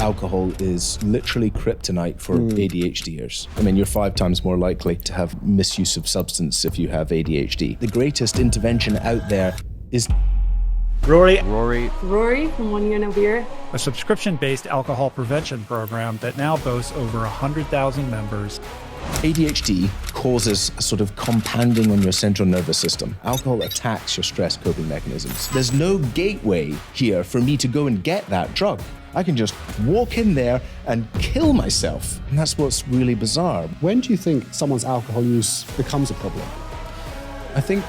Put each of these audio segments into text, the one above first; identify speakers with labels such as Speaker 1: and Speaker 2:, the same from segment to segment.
Speaker 1: alcohol is literally kryptonite for ADHDers. I mean, you're 5 times more likely to have misuse of substance if you have ADHD. The greatest intervention out there is
Speaker 2: Ruari from 1 Year No Beer.
Speaker 3: A subscription-based alcohol prevention program that now boasts over 100,000 members.
Speaker 1: ADHD causes a sort of compounding on your central nervous system. Alcohol attacks your stress coping mechanisms. There's no gateway here for me to go and get that drug. I can just walk in there and kill myself. And that's what's really bizarre.
Speaker 4: When do you think someone's alcohol use becomes a problem?
Speaker 1: I think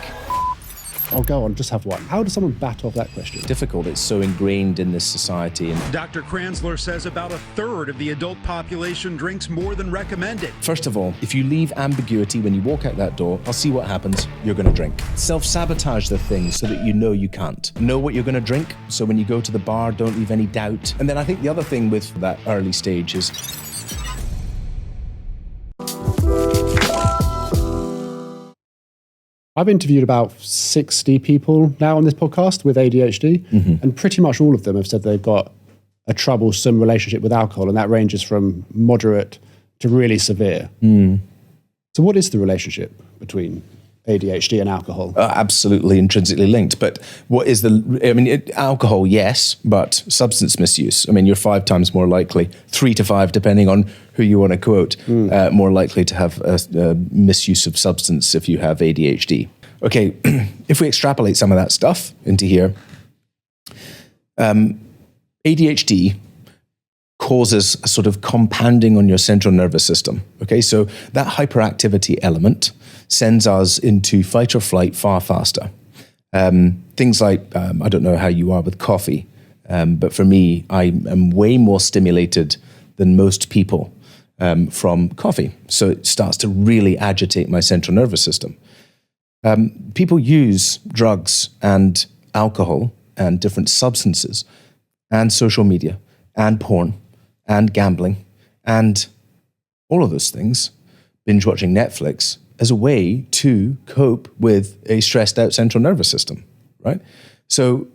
Speaker 4: Oh, go on, just have one. How does someone bat off that question?
Speaker 1: difficult. It's so ingrained in this society. And
Speaker 5: Dr. Kranzler says about a third of the adult population drinks more than recommended.
Speaker 1: first of all, if you leave ambiguity when you walk out that door, I'll see what happens. You're going to drink. Self-sabotage the thing so that you know you can't. Know what you're going to drink, so when you go to the bar, don't leave any doubt. And then I think the other thing with that early stage is
Speaker 4: I've interviewed about 60 people now on this podcast with ADHD, and pretty much all of them have said they've got a troublesome relationship with alcohol, and that ranges from moderate to really severe. So what is the relationship between ADHD and alcohol?
Speaker 1: absolutely intrinsically linked. But what is alcohol, yes, but substance misuse. I mean, you're 5 times more likely, 3 to 5, depending on who you want to quote, more likely to have a misuse of substance if you have ADHD. Okay, if we extrapolate some of that stuff into here, ADHD causes a sort of compounding on your central nervous system. Okay, so that hyperactivity element sends us into fight or flight far faster. Things like, I don't know how you are with coffee, but for me, I am way more stimulated than most people from coffee. So it starts to really agitate my central nervous system. People use drugs and alcohol and different substances and social media and porn and gambling and all of those things, binge watching Netflix, as a way to cope with a stressed out central nervous system, right? So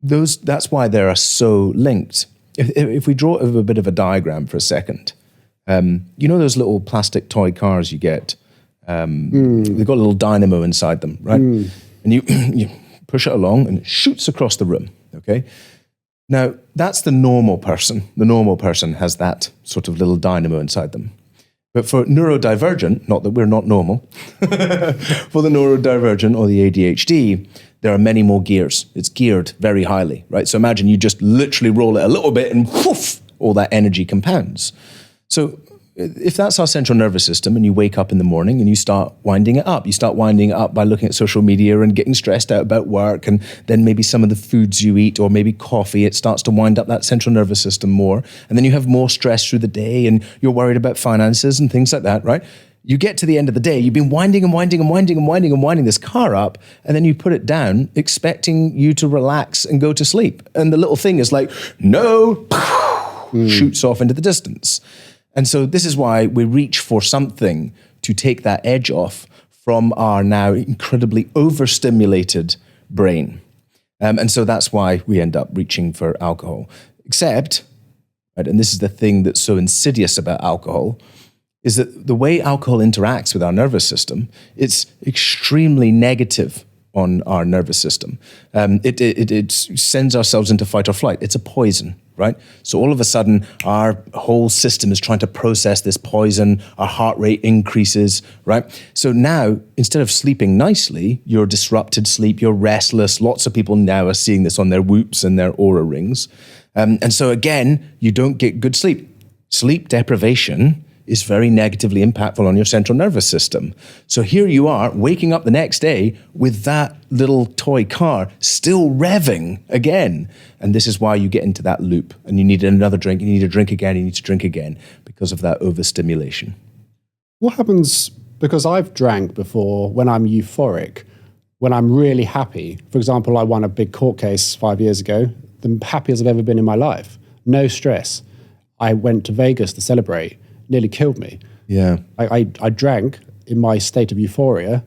Speaker 1: that's why they are so linked. If we draw a bit of a diagram for a second, you know those little plastic toy cars you get? They've got a little dynamo inside them, right? And you push it along and it shoots across the room, okay? Now, that's the normal person. The normal person has that sort of little dynamo inside them. But for neurodivergent, not that we're not normal, for the neurodivergent or the ADHD, there are many more gears. It's geared very highly, right? So imagine you just literally roll it a little bit and whoof, all that energy compounds. So if that's our central nervous system and you wake up in the morning and you start winding it up, by looking at social media and getting stressed out about work, and then maybe some of the foods you eat or maybe coffee, it starts to wind up that central nervous system more. And then you have more stress through the day and you're worried about finances and things like that, right? You get to the end of the day, you've been winding this car up, and then you put it down expecting you to relax and go to sleep. And the little thing is like, no, shoots off into the distance. And so this is why we reach for something to take that edge off from our now incredibly overstimulated brain. And so that's why we end up reaching for alcohol. Except, right, and this is the thing that's so insidious about alcohol, is that the way alcohol interacts with our nervous system, it's extremely negative on our nervous system. It sends ourselves into fight or flight. It's a poison, right? So all of a sudden, our whole system is trying to process this poison. Our heart rate increases, right? So now, instead of sleeping nicely, you're disrupted sleep, you're restless. Lots of people now are seeing this on their Whoops and their Oura rings. And so again, you don't get good sleep. Sleep deprivation is very negatively impactful on your central nervous system. So here you are, waking up the next day with that little toy car still revving again. And this is why you get into that loop. And you need another drink, you need to drink again, you need to drink again because of that overstimulation.
Speaker 4: What happens, because I've drank before when I'm euphoric, when I'm really happy. For example, I won a big court case 5 years ago, the happiest I've ever been in my life. No stress. I went to Vegas to celebrate. Nearly killed me.
Speaker 1: Yeah.
Speaker 4: I drank in my state of euphoria,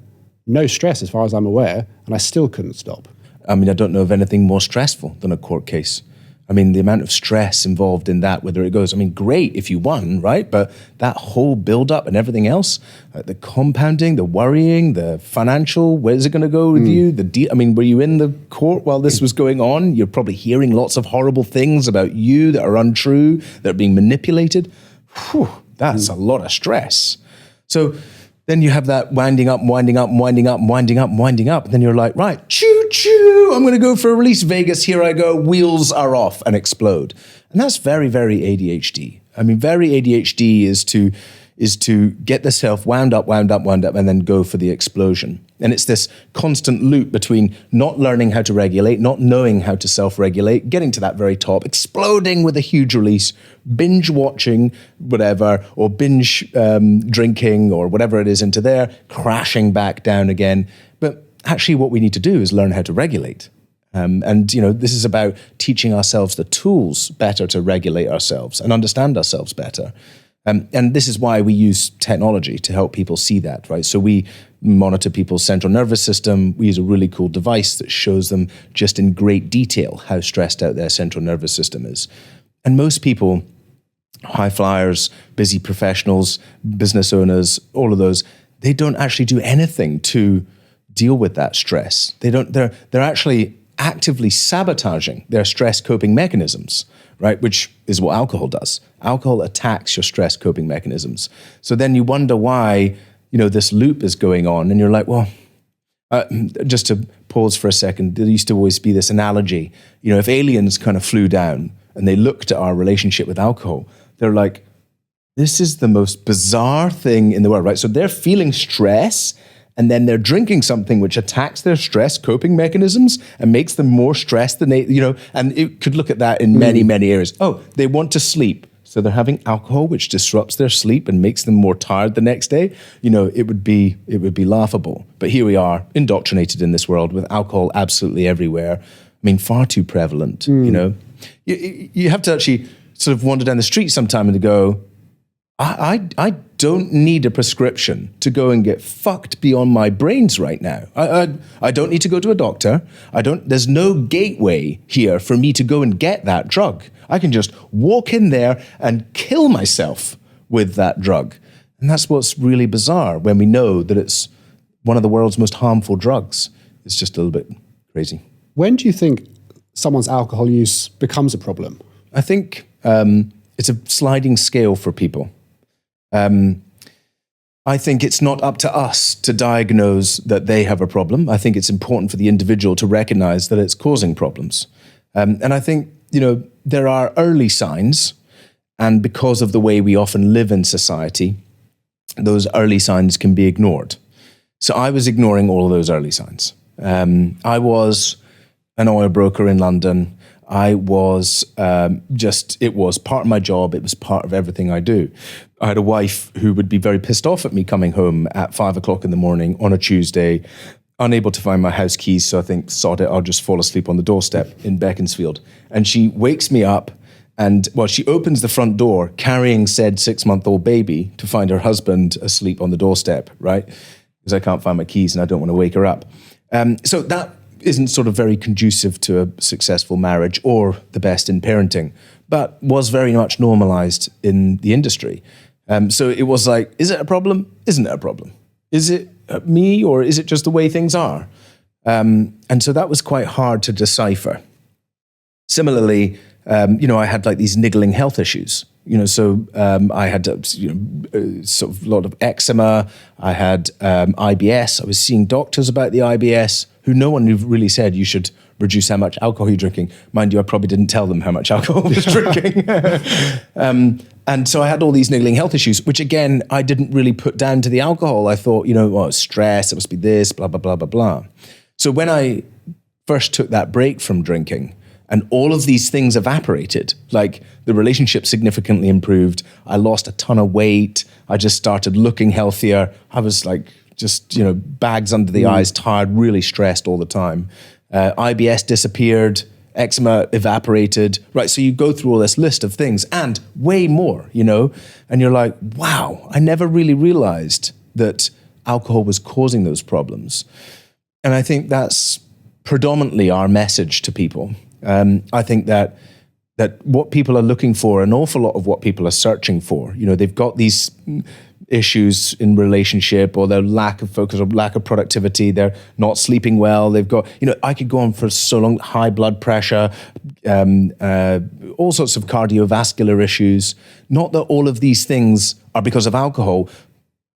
Speaker 4: no stress as far as I'm aware, and I still couldn't stop.
Speaker 1: I mean, I don't know of anything more stressful than a court case. I mean, the amount of stress involved in that, whether it goes, I mean, great if you won, right? But that whole build-up and everything else, the compounding, the worrying, the financial, where's it going to go with you? I mean, were you in the court while this was going on? You're probably hearing lots of horrible things about you that are untrue, that are being manipulated. Whew, that's a lot of stress. So then you have that winding up. And then you're like, right, choo-choo, I'm going to go for a release. Vegas, here I go. Wheels are off and explode. And that's very, very ADHD. I mean, very ADHD is to get the self wound up, and then go for the explosion. And it's this constant loop between not learning how to regulate, not knowing how to self-regulate, getting to that very top, exploding with a huge release, binge watching, whatever, or binge drinking or whatever it is into there, crashing back down again. But actually what we need to do is learn how to regulate. And, you know, this is about teaching ourselves the tools better to regulate ourselves and understand ourselves better. And this is why we use technology to help people see that, right? So we monitor people's central nervous system. We use a really cool device that shows them just in great detail how stressed out their central nervous system is. And most people, high flyers, busy professionals, business owners, all of those, they don't actually do anything to deal with that stress. They're actually actively sabotaging their stress coping mechanisms, right? Which is what alcohol does. Alcohol attacks your stress coping mechanisms. So then you wonder why, you know, this loop is going on, and you're like, well, just to pause for a second, there used to always be this analogy, you know, if aliens kind of flew down and they looked at our relationship with alcohol, they're like, this is the most bizarre thing in the world, right? So they're feeling stress, and then they're drinking something which attacks their stress coping mechanisms and makes them more stressed than they, you know, and it could look at that in many, many areas. Oh, they want to sleep. So they're having alcohol, which disrupts their sleep and makes them more tired the next day. You know, it would be laughable. But here we are, indoctrinated in this world with alcohol absolutely everywhere. I mean, far too prevalent, you know. You have to actually sort of wander down the street sometime and go, I don't need a prescription to go and get fucked beyond my brains right now. I don't need to go to a doctor. There's no gateway here for me to go and get that drug. I can just walk in there and kill myself with that drug. And that's what's really bizarre when we know that it's one of the world's most harmful drugs. It's just a little bit crazy.
Speaker 4: When do you think someone's alcohol use becomes a problem?
Speaker 1: I think it's a sliding scale for people. I think it's not up to us to diagnose that they have a problem. I think it's important for the individual to recognize that it's causing problems. And I think, you know, there are early signs, and because of the way we often live in society, those early signs can be ignored. So I was ignoring all of those early signs. I was an oil broker in London. I was it was part of my job. It was part of everything I do. I had a wife who would be very pissed off at me coming home at 5 o'clock in the morning on a Tuesday, unable to find my house keys. So I think, sod it, I'll just fall asleep on the doorstep in Beaconsfield. And she wakes me up and, well, she opens the front door carrying said 6-month-old baby to find her husband asleep on the doorstep, right? Because I can't find my keys and I don't want to wake her up. So that isn't sort of very conducive to a successful marriage or the best in parenting, but was very much normalized in the industry. So it was like, is it a problem? Isn't it a problem? Is it me, or is it just the way things are? And so that was quite hard to decipher. Similarly, you know, I had like these niggling health issues. You know, so I had sort of a lot of eczema. I had IBS. I was seeing doctors about the IBS, who no one really said you should reduce how much alcohol you're drinking. Mind you, I probably didn't tell them how much alcohol I was drinking. And so I had all these niggling health issues, which again, I didn't really put down to the alcohol. I thought, you know, well, it's stress, it must be this, blah, blah, blah, blah, blah. So when I first took that break from drinking, and all of these things evaporated, like the relationship significantly improved. I lost a ton of weight. I just started looking healthier. I was like, just, you know, bags under the eyes, tired, really stressed all the time. IBS disappeared, eczema evaporated, right? So you go through all this list of things and way more, you know, and you're like, wow, I never really realized that alcohol was causing those problems. And I think that's predominantly our message to people. I think that that what people are looking for, an awful lot of what people are searching for, they've got these issues in relationship, or their lack of focus or lack of productivity, they're not sleeping well, they've got, I could go on for so long, high blood pressure, all sorts of cardiovascular issues. Not that all of these things are because of alcohol,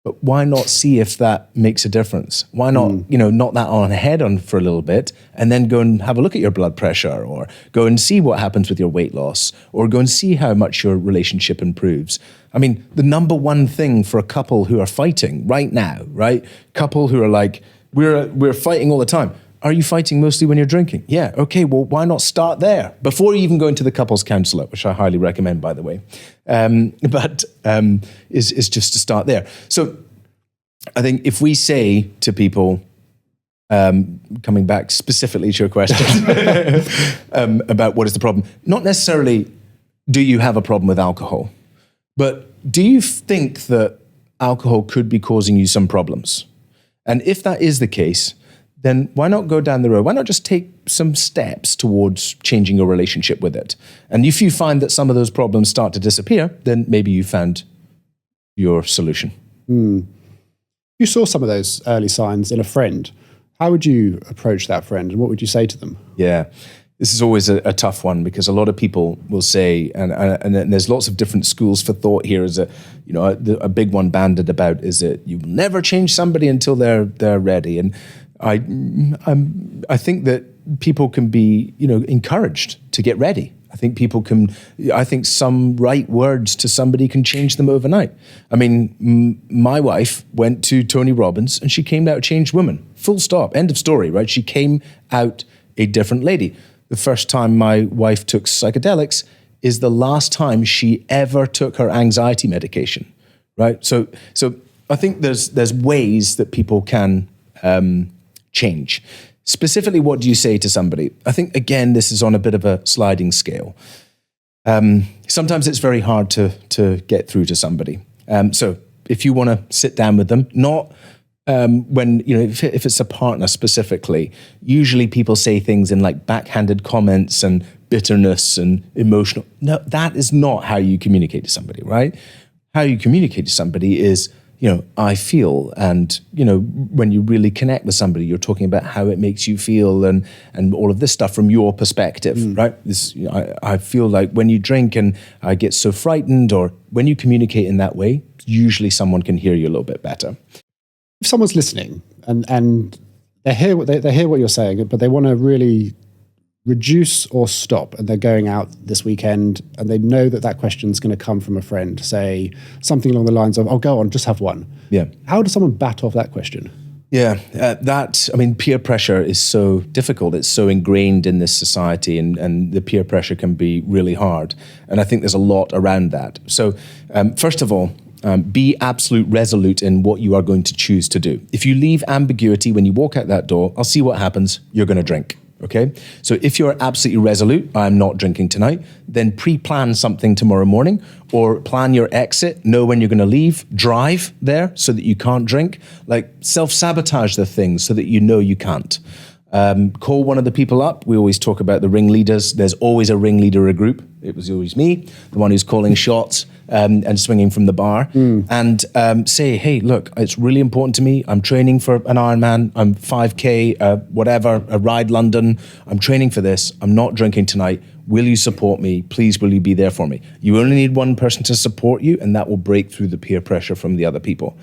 Speaker 1: but why not see if that makes a difference? Why not, knock that on the head on for a little bit, and then go and have a look at your blood pressure, or go and see what happens with your weight loss, or go and see how much your relationship improves. I mean, the number one thing for a couple who are fighting right now, right? Couple who are like, we're fighting all the time. Are you fighting mostly when you're drinking? Yeah, okay, well, why not start there? Before you even go into the couples counsellor, which I highly recommend, by the way. Is just to start there. So I think if we say to people, coming back specifically to your question, about what is the problem, not necessarily do you have a problem with alcohol, but do you think that alcohol could be causing you some problems? And if that is the case, then why not go down the road? Why not just take some steps towards changing your relationship with it? And if you find that some of those problems start to disappear, then maybe you found your solution.
Speaker 4: You saw some of those early signs in a friend. How would you approach that friend, and what would you say to them?
Speaker 1: Yeah, this is always a tough one, because a lot of people will say, and there's lots of different schools for thought here, is that, a big one banded about is that you will never change somebody until they're ready. And I think that people can be, encouraged to get ready. I think some right words to somebody can change them overnight. I mean, my wife went to Tony Robbins and she came out a changed woman. Full stop. End of story, right? She came out a different lady. The first time my wife took psychedelics is the last time she ever took her anxiety medication, right? So I think there's ways that people can change. Specifically, what do you say to somebody? I think, again, this is on a bit of a sliding scale. Sometimes it's very hard to get through to somebody. So if you want to sit down with them, not when, if it's a partner specifically, usually people say things in like backhanded comments and bitterness and emotional. No, that is not how you communicate to somebody, right? How you communicate to somebody is, I feel, and, when you really connect with somebody, you're talking about how it makes you feel and all of this stuff from your perspective, right? I feel like when you drink and I get so frightened, or when you communicate in that way, usually someone can hear you a little bit better.
Speaker 4: If someone's listening and they hear what you're saying, but they want to really reduce or stop, and they're going out this weekend and they know that question's going to come from a friend, say something along the lines of, "Oh, go on, just have one." Yeah. How does someone bat off that question?
Speaker 1: Yeah, peer pressure is so difficult. It's so ingrained in this society, and the peer pressure can be really hard. And I think there's a lot around that. So first of all, be absolute resolute in what you are going to choose to do. If you leave ambiguity when you walk out that door, I'll see what happens. You're going to drink. Okay, so if you're absolutely resolute, I'm not drinking tonight, then pre-plan something tomorrow morning, or plan your exit, know when you're going to leave, drive there so that you can't drink, like self-sabotage the things so that you know you can't. Call one of the people up. We always talk about the ringleaders. There's always a ringleader of a group. It was always me, the one who's calling shots and swinging from the bar. And say, hey, look, it's really important to me. I'm training for an Ironman. I'm 5K, whatever, a Ride London. I'm training for this. I'm not drinking tonight. Will you support me? Please, will you be there for me? You only need one person to support you, and that will break through the peer pressure from the other people.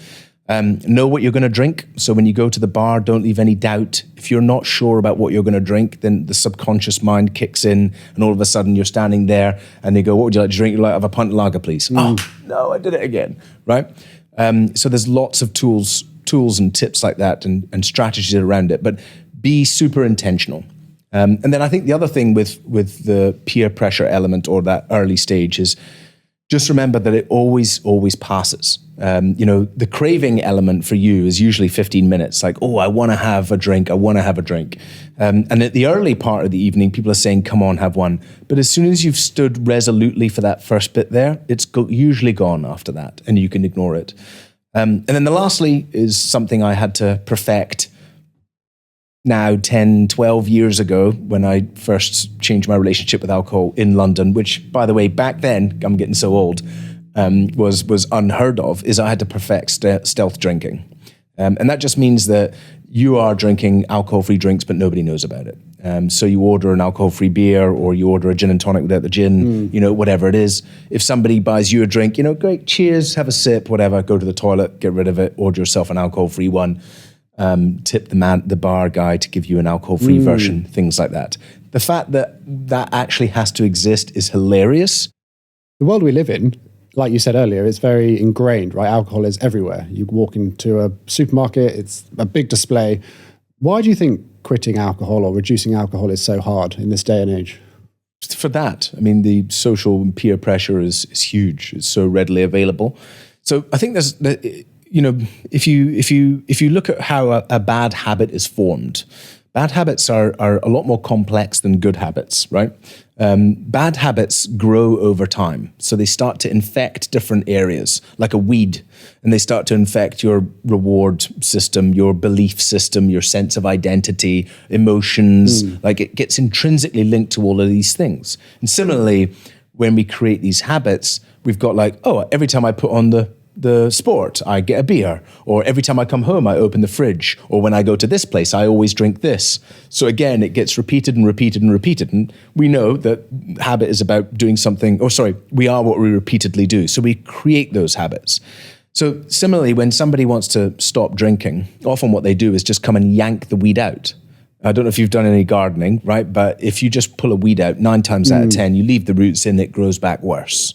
Speaker 1: Know what you're going to drink. So when you go to the bar, don't leave any doubt. If you're not sure about what you're going to drink, then the subconscious mind kicks in, and all of a sudden you're standing there and they go, "What would you like to drink?" You're like, "Have a pint of lager, please." "Oh, no, I did it again." Right? So there's lots of tools and tips like that and strategies around it, but be super intentional. And then I think the other thing with the peer pressure element, or that early stage, is just remember that it always passes. The craving element for you is usually 15 minutes. Like, "Oh, I want to have a drink. I want to have a drink." And at the early part of the evening, people are saying, "Come on, have one." But as soon as you've stood resolutely for that first bit there, it's usually gone after that, and you can ignore it. And then lastly is something I had to perfect, now 10, 12 years ago when I first changed my relationship with alcohol in London, which, by the way, back then, I'm getting so old, was unheard of, is I had to perfect stealth drinking. And that just means that you are drinking alcohol-free drinks, but nobody knows about it. So you order an alcohol-free beer, or you order a gin and tonic without the gin, whatever it is. If somebody buys you a drink, great, cheers, have a sip, whatever, go to the toilet, get rid of it, order yourself an alcohol-free one, tip the bar guy to give you an alcohol-free version, things like that. The fact that that actually has to exist is hilarious.
Speaker 4: The world we live in, like you said earlier, it's very ingrained, right? Alcohol is everywhere. You walk into a supermarket, it's a big display. Why do you think quitting alcohol or reducing alcohol is so hard in this day and age?
Speaker 1: For that, I mean, the social and peer pressure is huge. It's so readily available. So I think there's, if you look at how a bad habit is formed, bad habits are a lot more complex than good habits, right? Bad habits grow over time. So they start to infect different areas, like a weed, and they start to infect your reward system, your belief system, your sense of identity, emotions. Like, it gets intrinsically linked to all of these things. And similarly, when we create these habits, we've got like, every time I put on the sport, I get a beer, or every time I come home, I open the fridge, or when I go to this place, I always drink this. So again, it gets repeated and repeated and repeated. And we know that habit is about doing something, we are what we repeatedly do. So we create those habits. So similarly, when somebody wants to stop drinking, often what they do is just come and yank the weed out. I don't know if you've done any gardening, right? But if you just pull a weed out, 9 times out of 10, you leave the roots in, it grows back worse.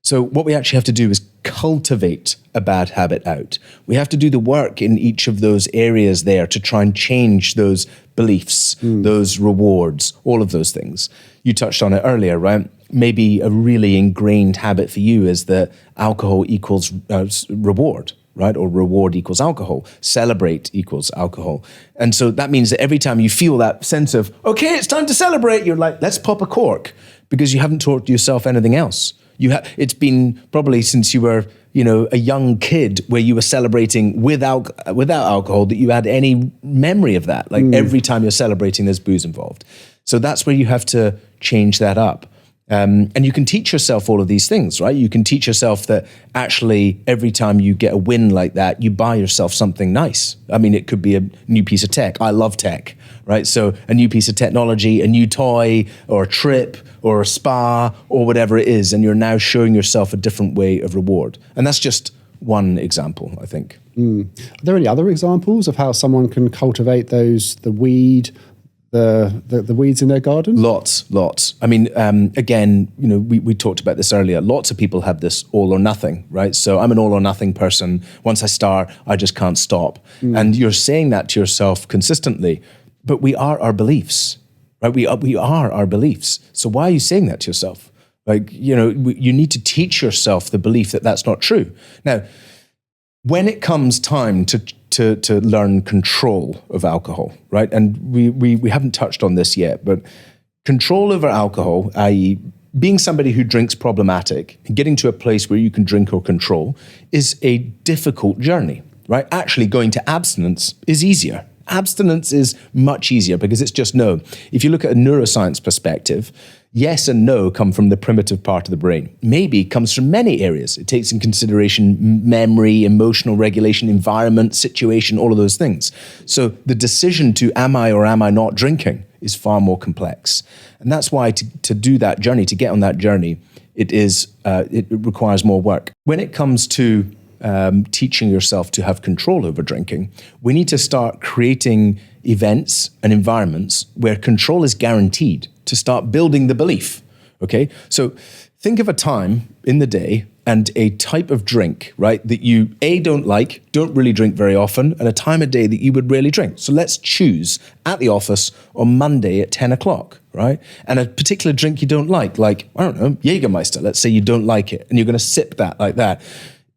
Speaker 1: So what we actually have to do is cultivate a bad habit out. We have to do the work in each of those areas there to try and change those beliefs, those rewards, all of those things. You touched on it earlier, right? Maybe a really ingrained habit for you is that alcohol equals reward, right? Or reward equals alcohol. Celebrate equals alcohol. And so that means that every time you feel that sense of, okay, it's time to celebrate, you're like, let's pop a cork, because you haven't taught yourself anything else. It's been probably since you were, a young kid where you were celebrating without alcohol that you had any memory of that. Like every time you're celebrating, there's booze involved. So that's where you have to change that up. And you can teach yourself all of these things, right? You can teach yourself that actually every time you get a win like that, you buy yourself something nice. I mean, it could be a new piece of tech. I love tech, right? So a new piece of technology, a new toy, or a trip, or a spa, or whatever it is. And you're now showing yourself a different way of reward. And that's just one example, I think.
Speaker 4: Are there any other examples of how someone can cultivate the weed, the weeds in their garden? Lots.
Speaker 1: I mean, again, we talked about this earlier. Lots of people have this all or nothing, right? So I'm an all or nothing person. Once I start, I just can't stop. And you're saying that to yourself consistently, but we are our beliefs, right? We are our beliefs. So why are you saying that to yourself? Like, you need to teach yourself the belief that that's not true. Now, when it comes time to learn control of alcohol, right? And we haven't touched on this yet, but control over alcohol, i.e. being somebody who drinks problematic and getting to a place where you can drink or control, is a difficult journey, right? Actually, going to abstinence is easier. Abstinence is much easier because it's just no. If you look at a neuroscience perspective, yes and no come from the primitive part of the brain. Maybe comes from many areas. It takes in consideration memory, emotional regulation, environment, situation, all of those things. So the decision to am I or am I not drinking is far more complex. And that's why to do that journey, to get on that journey, it requires more work. When it comes to teaching yourself to have control over drinking, we need to start creating events and environments where control is guaranteed, to start building the belief, okay? So think of a time in the day and a type of drink, right, that you, don't really drink very often, and a time of day that you would really drink. So let's choose at the office on Monday at 10 o'clock, right? And a particular drink you don't like, I don't know, Jägermeister, let's say you don't like it, and you're gonna sip that like that.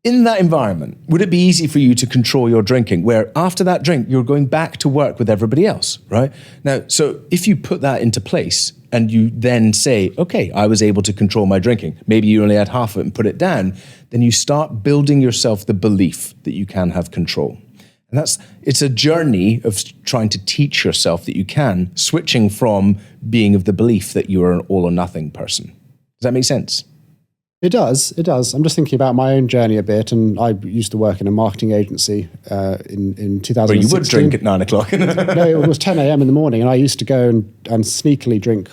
Speaker 1: In that environment, would it be easy for you to control your drinking, where after that drink, you're going back to work with everybody else, right? Now, so if you put that into place and you then say, okay, I was able to control my drinking, maybe you only had half of it and put it down, then you start building yourself the belief that you can have control. And it's a journey of trying to teach yourself that you can, switching from being of the belief that you are an all or nothing person. Does that make sense?
Speaker 4: It does. I'm just thinking about my own journey a bit, and I used to work in a marketing agency in 2016.
Speaker 1: Where you would drink at 9 o'clock.
Speaker 4: No, it was 10 a.m. in the morning, and I used to go and sneakily drink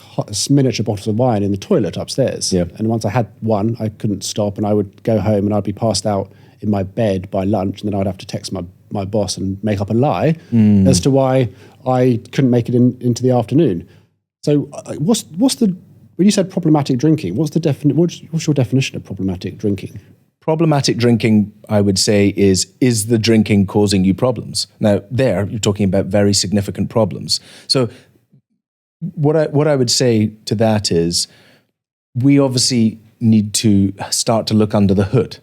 Speaker 4: miniature bottles of wine in the toilet upstairs.
Speaker 1: Yeah.
Speaker 4: And once I had one, I couldn't stop, and I would go home and I'd be passed out in my bed by lunch, and then I'd have to text my boss and make up a lie as to why I couldn't make it into the afternoon. So what's the... When you said problematic drinking, what's your definition of problematic drinking?
Speaker 1: Problematic drinking, I would say, is the drinking causing you problems? Now, there, you're talking about very significant problems. So what I would say to that is we obviously need to start to look under the hood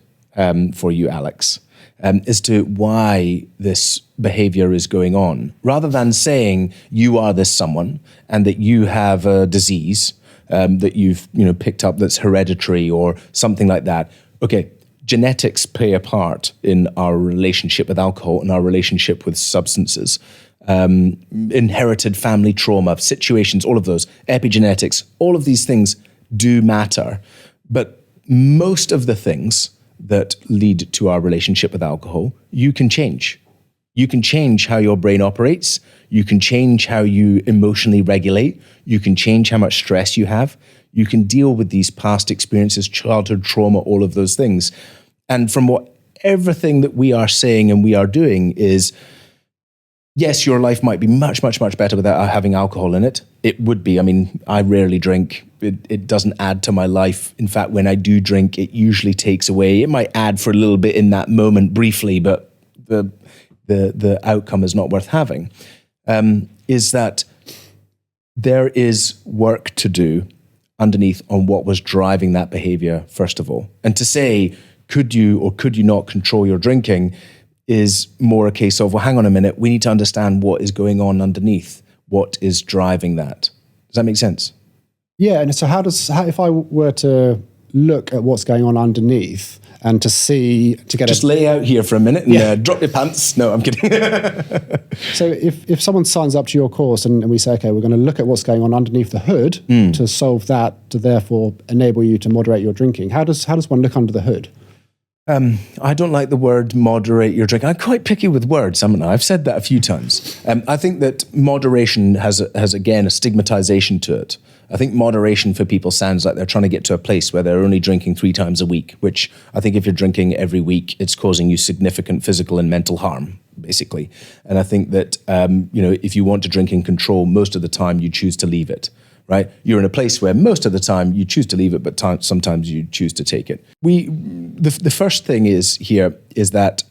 Speaker 1: for you, Alex, as to why this behavior is going on, rather than saying you are this someone and that you have a disease that you've picked up that's hereditary or something like that. Okay, genetics play a part in our relationship with alcohol and our relationship with substances. Inherited family trauma, situations, all of those, epigenetics, all of these things do matter. But most of the things that lead to our relationship with alcohol, you can change. You can change how your brain operates. You can change how you emotionally regulate. You can change how much stress you have. You can deal with these past experiences, childhood trauma, all of those things. And from everything that we are saying and we are doing is, yes, your life might be much, much, much better without having alcohol in it. It would be. I mean, I rarely drink. It doesn't add to my life. In fact, when I do drink, it usually takes away. It might add for a little bit in that moment briefly, but the outcome is not worth having. Is that there is work to do underneath on what was driving that behavior, first of all. And to say, could you or could you not control your drinking is more a case of, well, hang on a minute, we need to understand what is going on underneath, what is driving that. Does that make sense?
Speaker 4: Yeah, and so if I were to look at what's going on underneath and
Speaker 1: just lay out here for a minute and drop your pants. No, I'm kidding.
Speaker 4: So if someone signs up to your course and we say, okay, we're going to look at what's going on underneath the hood to solve that, to therefore enable you to moderate your drinking, how does one look under the hood?
Speaker 1: I don't like the word moderate your drinking. I'm quite picky with words, haven't I? I've said that a few times. I think that moderation has again, a stigmatization to it. I think moderation for people sounds like they're trying to get to a place where they're only drinking 3 times a week, which I think if you're drinking every week, it's causing you significant physical and mental harm, basically. And I think that, if you want to drink in control, most of the time you choose to leave it. Right? You're in a place where most of the time you choose to leave it, but sometimes you choose to take it. The first thing is that,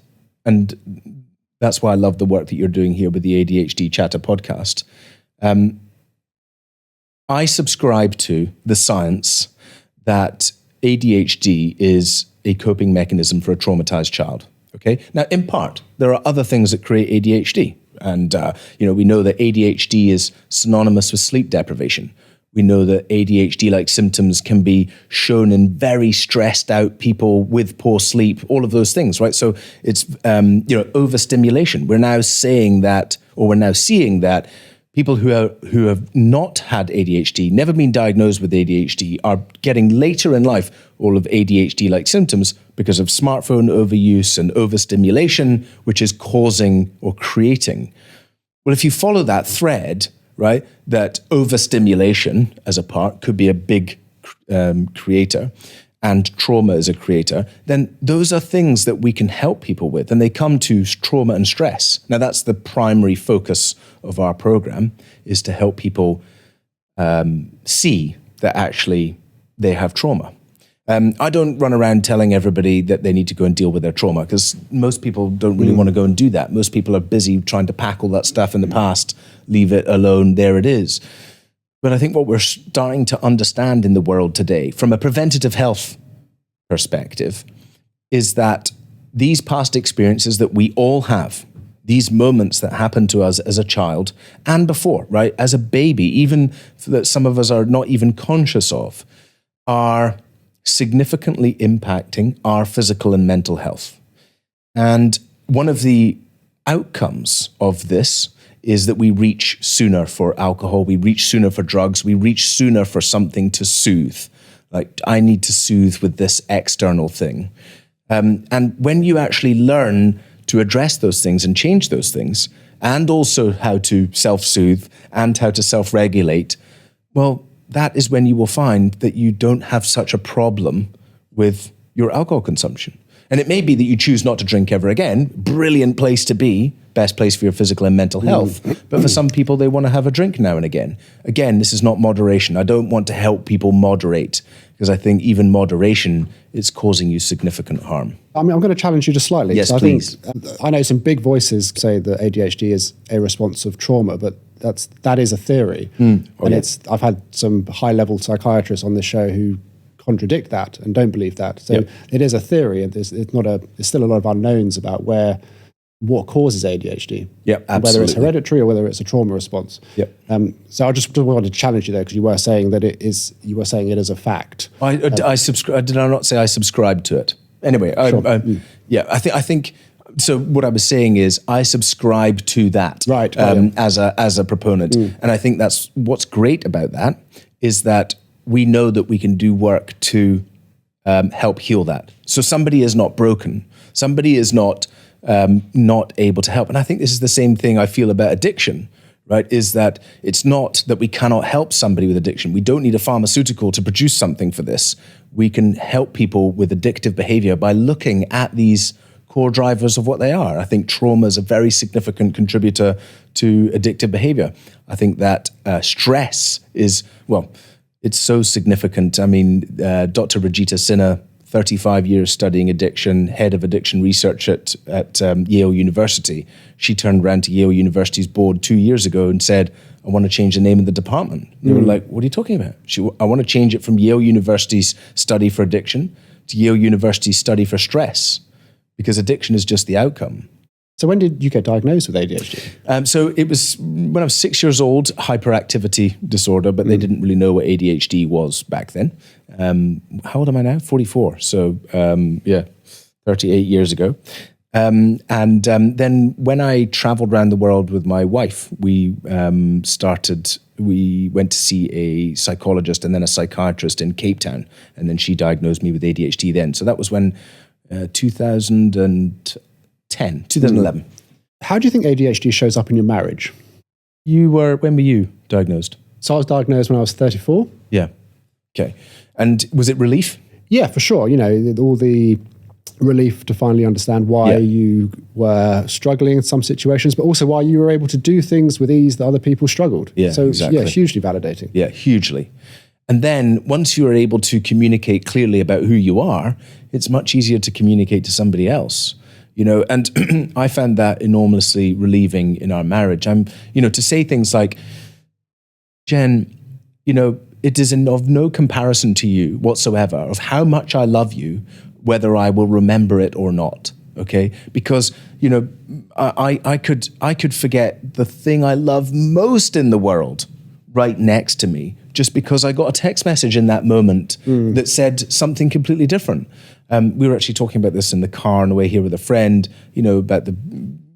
Speaker 1: and that's why I love the work that you're doing here with the ADHD Chatter podcast. I subscribe to the science that ADHD is a coping mechanism for a traumatized child. Okay. Now, in part, there are other things that create ADHD. And, we know that ADHD is synonymous with sleep deprivation. We know that ADHD-like symptoms can be shown in very stressed out people with poor sleep, all of those things, right? So it's, overstimulation. We're now saying that, or we're now seeing that people who have not had ADHD, never been diagnosed with ADHD, are getting later in life all of ADHD-like symptoms because of smartphone overuse and overstimulation, which is causing or creating. Well, if you follow that thread, right, that overstimulation as a part could be a big creator, and trauma as a creator, then those are things that we can help people with, and they come to trauma and stress. Now, that's the primary focus of our program, is to help people see that actually they have trauma. I don't run around telling everybody that they need to go and deal with their trauma, because most people don't really want to go and do that. Most people are busy trying to pack all that stuff in the past, leave it alone, there it is. But I think what we're starting to understand in the world today, from a preventative health perspective, is that these past experiences that we all have, these moments that happen to us as a child and before, right, as a baby, even that some of us are not even conscious of, are significantly impacting our physical and mental health. And one of the outcomes of this is that we reach sooner for alcohol, we reach sooner for drugs, we reach sooner for something to soothe. Like, I need to soothe with this external thing. And when you actually learn to address those things and change those things, and also how to self-soothe and how to self-regulate, well, that is when you will find that you don't have such a problem with your alcohol consumption. And it may be that you choose not to drink ever again. Brilliant place to be, best place for your physical and mental health. But for some people, they want to have a drink now and again. Again, this is not moderation. I don't want to help people moderate, because I think even moderation is causing you significant harm.
Speaker 4: I mean, I'm going to challenge you just slightly.
Speaker 1: Yes,
Speaker 4: I
Speaker 1: please.
Speaker 4: I know some big voices say that ADHD is a response of trauma, but that is a theory. I've had some high-level psychiatrists on this show who contradict that and don't believe that. So it is a theory, and there's still a lot of unknowns about what causes ADHD.
Speaker 1: Yep, absolutely.
Speaker 4: Whether it's hereditary or whether it's a trauma response.
Speaker 1: Yep.
Speaker 4: So I just wanted to challenge you there, because you were saying that it is a fact.
Speaker 1: I subscribe. Did I not say I subscribe to it? Anyway,
Speaker 4: Sure.
Speaker 1: I think. So what I was saying is I subscribe to that,
Speaker 4: right?
Speaker 1: As a proponent, and I think that's what's great about that is that we know that we can do work to help heal that. So somebody is not broken. Somebody is not able to help. And I think this is the same thing I feel about addiction, right? Is that it's not that we cannot help somebody with addiction. We don't need a pharmaceutical to produce something for this. We can help people with addictive behavior by looking at these core drivers of what they are. I think trauma is a very significant contributor to addictive behavior. I think that stress is, it's so significant. I mean, Dr. Rajita Sinha, 35 years studying addiction, head of addiction research at Yale University. She turned around to Yale University's board 2 years ago and said, I want to change the name of the department. They were like, what are you talking about? I want to change it from Yale University's study for addiction to Yale University's study for stress, because addiction is just the outcome.
Speaker 4: So when did you get diagnosed with ADHD?
Speaker 1: So it was when I was 6 years old, hyperactivity disorder, but they didn't really know what ADHD was back then. How old am I now? 44. So 38 years ago. And then when I traveled around the world with my wife, we went to see a psychologist and then a psychiatrist in Cape Town. And then she diagnosed me with ADHD then. So that was when 2011.
Speaker 4: How do you think ADHD shows up in your marriage?
Speaker 1: When were you diagnosed?
Speaker 4: So I was diagnosed when I was 34.
Speaker 1: Yeah. Okay. And was it relief?
Speaker 4: Yeah, for sure. You know, all the relief to finally understand why you were struggling in some situations, but also why you were able to do things with ease that other people struggled.
Speaker 1: Yeah,
Speaker 4: so
Speaker 1: exactly.
Speaker 4: Yeah, hugely validating.
Speaker 1: Yeah, hugely. And then once you are able to communicate clearly about who you are, it's much easier to communicate to somebody else. You know, and I found that enormously relieving in our marriage. To say things like, Jen, it is of no comparison to you whatsoever of how much I love you, whether I will remember it or not. Okay, because I could forget the thing I love most in the world right next to me just because I got a text message in that moment that said something completely different. We were actually talking about this in the car on the way here with a friend, about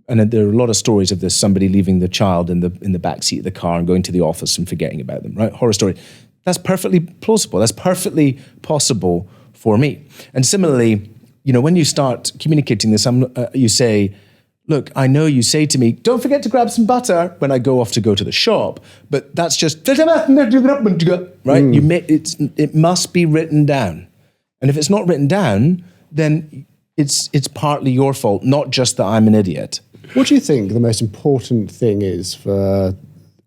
Speaker 1: and there are a lot of stories of this, somebody leaving the child in the back seat of the car and going to the office and forgetting about them, right? Horror story. That's perfectly plausible. That's perfectly possible for me. And similarly, when you start communicating this, you say, look, I know you say to me, don't forget to grab some butter when I go off to go to the shop, but that's just, right? It must be written down. And if it's not written down, then it's partly your fault, not just that I'm an idiot.
Speaker 4: What do you think the most important thing is for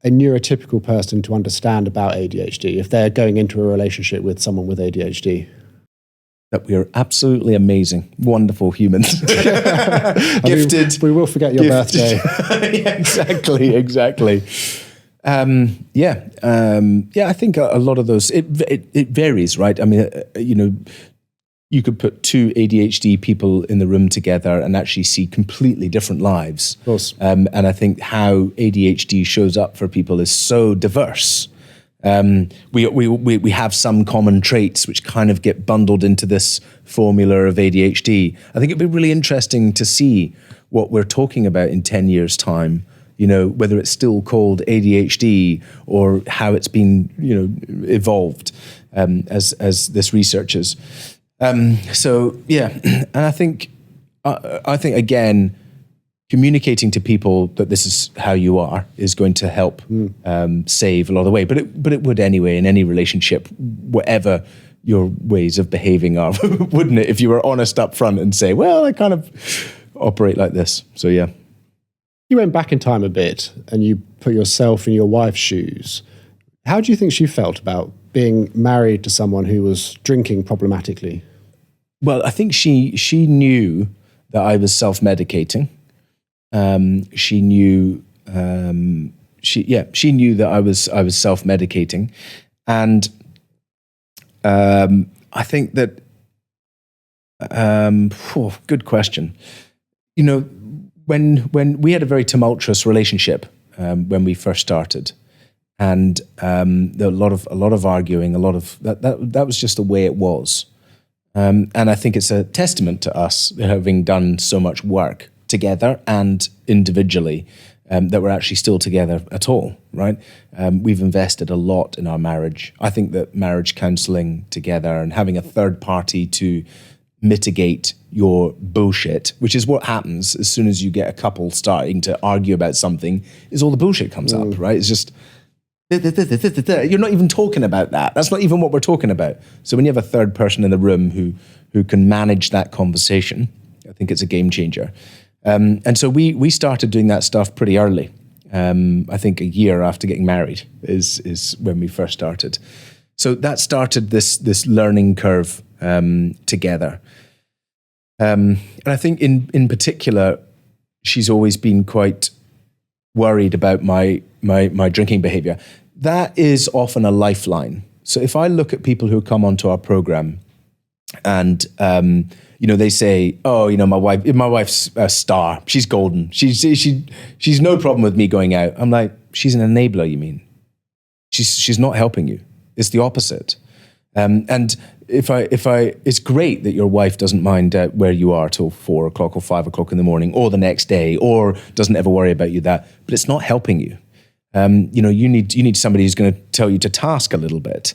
Speaker 4: a neurotypical person to understand about ADHD if they're going into a relationship with someone with ADHD?
Speaker 1: That we are absolutely amazing, wonderful humans. Gifted.
Speaker 4: We will forget your birthday.
Speaker 1: Yeah, exactly. I think a lot of those, it varies, right? I mean, you could put two ADHD people in the room together and actually see completely different lives.
Speaker 4: Of course.
Speaker 1: And I think how ADHD shows up for people is so diverse. We have some common traits which kind of get bundled into this formula of ADHD. I think it'd be really interesting to see what we're talking about in 10 years' time, whether it's still called ADHD or how it's been, evolved as this research is. So yeah, and I think again, communicating to people that this is how you are is going to help save a lot of the way. But it would anyway in any relationship, whatever your ways of behaving are, wouldn't it? If you were honest up front and say, well, I kind of operate like this. So yeah.
Speaker 4: You went back in time a bit and you put yourself in your wife's shoes. How do you think she felt about being married to someone who was drinking problematically?
Speaker 1: Well, I think she knew that I was self-medicating. She knew she knew that I was self-medicating, and I think that good question. When we had a very tumultuous relationship when we first started, and there was a lot of arguing, a lot of that was just the way it was. And I think it's a testament to us having done so much work together and individually that we're actually still together at all, right? We've invested a lot in our marriage. I think that marriage counseling together and having a third party to mitigate your bullshit, which is what happens as soon as you get a couple starting to argue about something, is all the bullshit comes up, right? It's just, you're not even talking about that. That's not even what we're talking about. So when you have a third person in the room who can manage that conversation, I think it's a game changer. And so we started doing that stuff pretty early. I think a year after getting married is when we first started. So that started this learning curve together. And I think in particular, she's always been quite worried about my drinking behavior. That is often a lifeline. So if I look at people who come onto our program and they say, "Oh, my wife's a star. She's golden. She's no problem with me going out." I'm like, "She's an enabler, you mean? She's not helping you. It's the opposite." And if I, it's great that your wife doesn't mind where you are till 4 o'clock or 5 o'clock in the morning or the next day, or doesn't ever worry about you but it's not helping you. You need somebody who's going to tell you to task a little bit.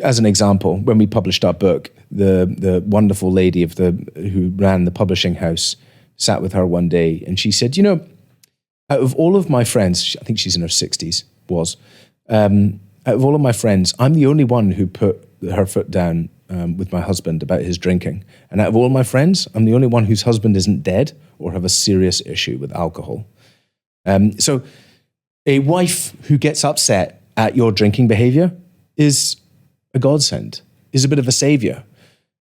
Speaker 1: As an example, when we published our book, the wonderful lady who ran the publishing house sat with her one day and she said, out of all of my friends, I think she's in her 60s, out of all of my friends, I'm the only one who put her foot down with my husband about his drinking. And out of all my friends, I'm the only one whose husband isn't dead or have a serious issue with alcohol. So a wife who gets upset at your drinking behavior is a godsend, is a bit of a savior.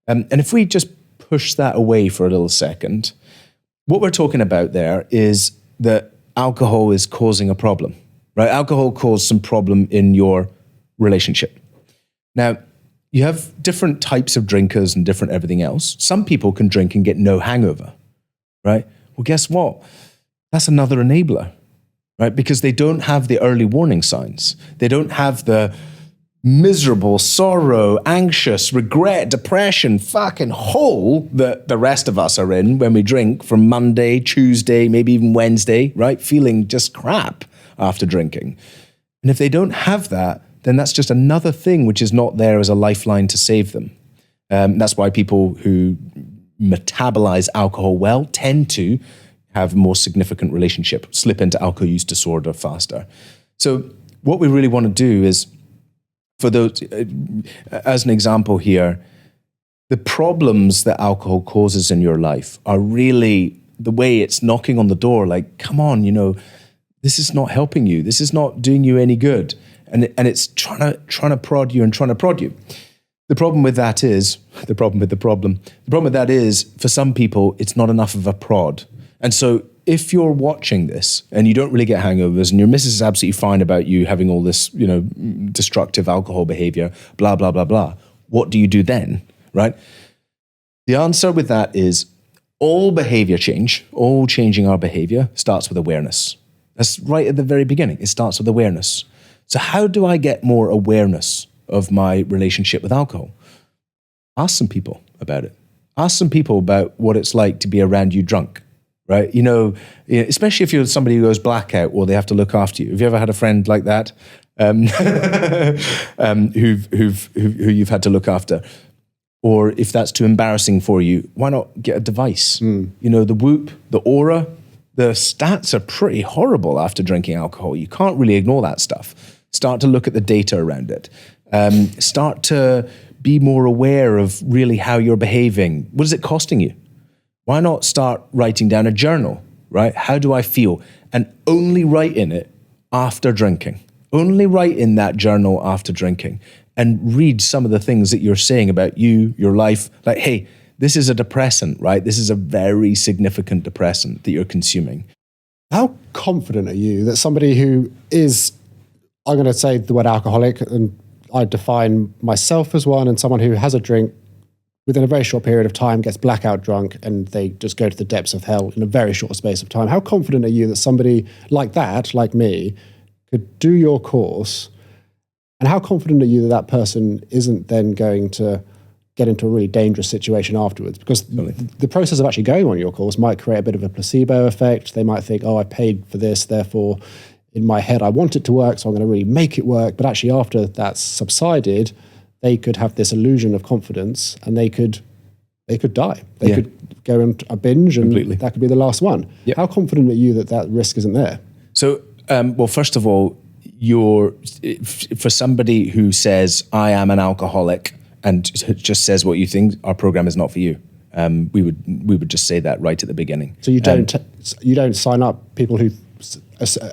Speaker 1: And if we just push that away for a little second, what we're talking about there is that alcohol is causing a problem, right? Alcohol caused some problem in your relationship. Now, you have different types of drinkers and different everything else. Some people can drink and get no hangover, right? Well, guess what? That's another enabler, right? Because they don't have the early warning signs. They don't have the miserable, sorrow, anxious, regret, depression, fucking hole that the rest of us are in when we drink from Monday, Tuesday, maybe even Wednesday, right? Feeling just crap after drinking. And if they don't have that, then that's just another thing which is not there as a lifeline to save them. That's why people who metabolize alcohol well tend to have a more significant relationship, slip into alcohol use disorder faster. So what we really want to do is, for those, as an example here, the problems that alcohol causes in your life are really the way it's knocking on the door, like, come on, this is not helping you. This is not doing you any good. And it's trying to prod you. The problem with that is, for some people, it's not enough of a prod. And so if you're watching this and you don't really get hangovers and your missus is absolutely fine about you having all this, destructive alcohol behavior, blah, blah, blah, blah, what do you do then, right? The answer with that is all behavior change, all changing our behavior starts with awareness. That's right at the very beginning. It starts with awareness. So how do I get more awareness of my relationship with alcohol? Ask some people about it. Ask some people about what it's like to be around you drunk, right? Especially if you're somebody who goes blackout or they have to look after you. Have you ever had a friend like that who you've had to look after? Or if that's too embarrassing for you, why not get a device? The Whoop, the Aura, the stats are pretty horrible after drinking alcohol. You can't really ignore that stuff. Start to look at the data around it. Start to be more aware of really how you're behaving. What is it costing you? Why not start writing down a journal, right? How do I feel? And only write in it after drinking. Only write in that journal after drinking and read some of the things that you're saying about you, your life. Like, hey, this is a depressant, right? This is a very significant depressant that you're consuming.
Speaker 4: How confident are you that somebody who is, I'm going to say the word alcoholic, and I define myself as one, and someone who has a drink within a very short period of time gets blackout drunk and they just go to the depths of hell in a very short space of time. How confident are you that somebody like that, like me, could do your course? And how confident are you that that person isn't then going to get into a really dangerous situation afterwards? Because the process of actually going on your course might create a bit of a placebo effect. They might think, oh, I paid for this, therefore in my head I want it to work, so I'm going to really make it work. But actually after that's subsided, they could have this illusion of confidence and they could die. They could go into a binge and that could be the last one. Yep. How confident are you that that risk isn't there?
Speaker 1: So, well, first of all, for somebody who says, I am an alcoholic, and just says what you think, our program is not for you. We would just say that right at the beginning.
Speaker 4: So you don't sign up people who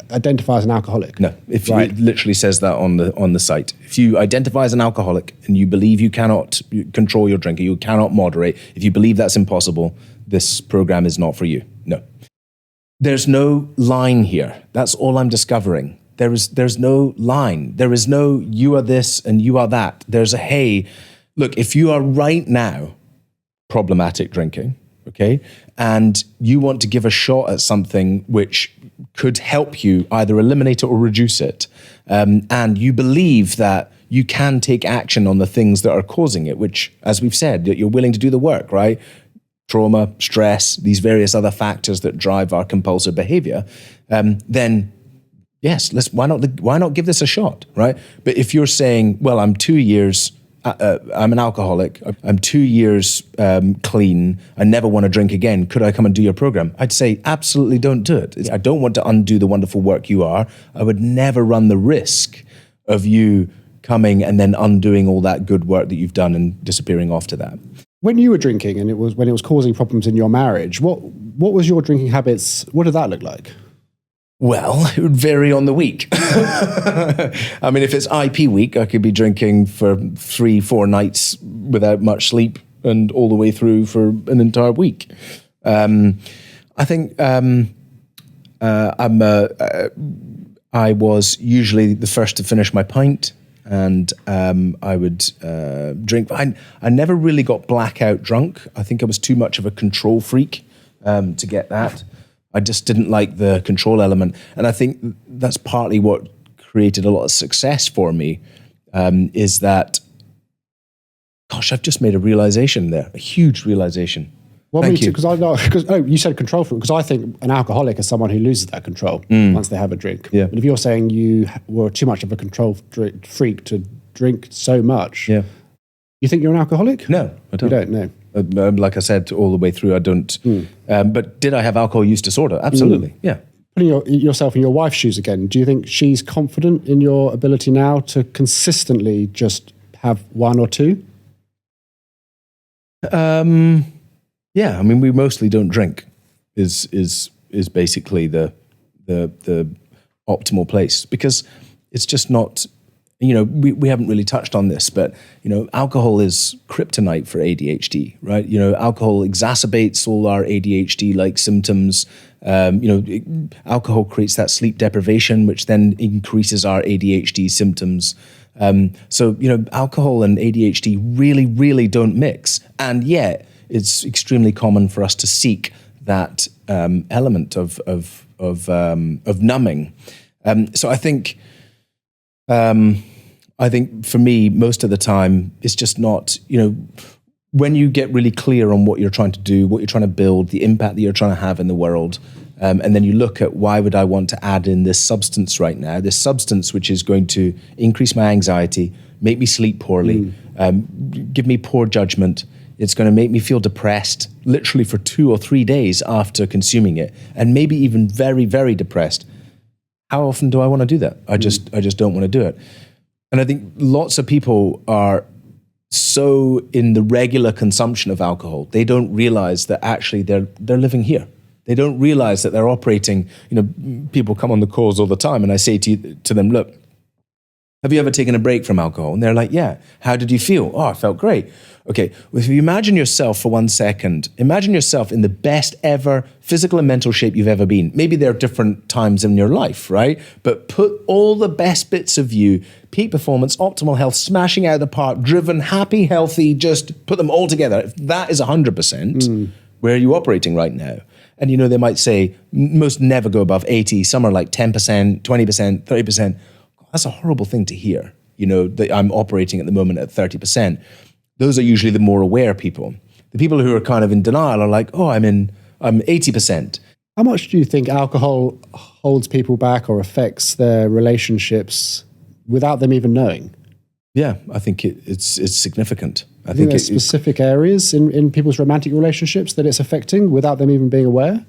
Speaker 4: identify as an alcoholic?
Speaker 1: No, it literally says that on the site. If you identify as an alcoholic and you believe you cannot control your drinking, you cannot moderate, if you believe that's impossible, this program is not for you. No. There's no line here. That's all I'm discovering. There's no line. There is no you are this and you are that. There's a hey, look, if you are right now problematic drinking, okay, and you want to give a shot at something which could help you either eliminate it or reduce it, and you believe that you can take action on the things that are causing it, which, as we've said, that you're willing to do the work, right? Trauma, stress, these various other factors that drive our compulsive behavior, then yes, why not give this a shot, right? But if you're saying, well, I'm 2 years, I'm an alcoholic, I'm 2 years clean, I never want to drink again, could I come and do your program? I'd say, absolutely don't do it. I don't want to undo the wonderful work you are. I would never run the risk of you coming and then undoing all that good work that you've done and disappearing off to that.
Speaker 4: When you were drinking and when it was causing problems in your marriage, what was your drinking habits? What did that look like?
Speaker 1: Well, it would vary on the week. I mean, if it's IP week, I could be drinking for 3-4 nights without much sleep and all the way through for an entire week. I think I was usually the first to finish my pint, and I would drink. I never really got blackout drunk. I think I was too much of a control freak to get that. I just didn't like the control element. And I think that's partly what created a lot of success for me, is that, gosh, I've just made a realization there, a huge realization.
Speaker 4: Well,
Speaker 1: Thank you.
Speaker 4: Because you said control freak, because I think an alcoholic is someone who loses that control once they have a drink.
Speaker 1: Yeah.
Speaker 4: But if you're saying you were too much of a control freak to drink so much, you think you're an alcoholic?
Speaker 1: No, I don't.
Speaker 4: You don't, no.
Speaker 1: Like I said, all the way through, I don't. But did I have alcohol use disorder? Absolutely, yeah.
Speaker 4: Putting yourself in your wife's shoes again, do you think she's confident in your ability now to consistently just have one or two?
Speaker 1: Yeah, I mean, we mostly don't drink. Is basically the optimal place, because it's just not. You know, we haven't really touched on this, but, you know, alcohol is kryptonite for ADHD, right? You know, alcohol exacerbates all our ADHD-like symptoms. Alcohol creates that sleep deprivation, which then increases our ADHD symptoms. So, you know, alcohol and ADHD really, really don't mix. And yet it's extremely common for us to seek that element of numbing. So I think for me, most of the time, it's just not, you know, when you get really clear on what you're trying to do, what you're trying to build, the impact that you're trying to have in the world, and then you look at why would I want to add in this substance right now, this substance which is going to increase my anxiety, make me sleep poorly, give me poor judgment. It's going to make me feel depressed literally for 2 or 3 days after consuming it, and maybe even very, very depressed. How often do I want to do that? I just don't want to do it. And I think lots of people are so in the regular consumption of alcohol, they don't realize that actually they're living here. They don't realize that they're operating. People come on the calls all the time, and I say to them, look, have you ever taken a break from alcohol? And they're like, yeah. How did you feel? Oh, I felt great. Okay, well, if you imagine yourself for 1 second, imagine yourself in the best ever physical and mental shape you've ever been. Maybe there are different times in your life, right? But put all the best bits of you, peak performance, optimal health, smashing out of the park, driven, happy, healthy, just put them all together. If that is 100%, where are you operating right now? And they might say, most never go above 80, some are like 10%, 20%, 30%. That's a horrible thing to hear, that I'm operating at the moment at 30%. Those are usually the more aware people. The people who are kind of in denial are like, oh, I'm 80%.
Speaker 4: How much do you think alcohol holds people back or affects their relationships without them even knowing?
Speaker 1: Yeah, I think it's significant. I
Speaker 4: think there's specific areas in people's romantic relationships that it's affecting without them even being aware?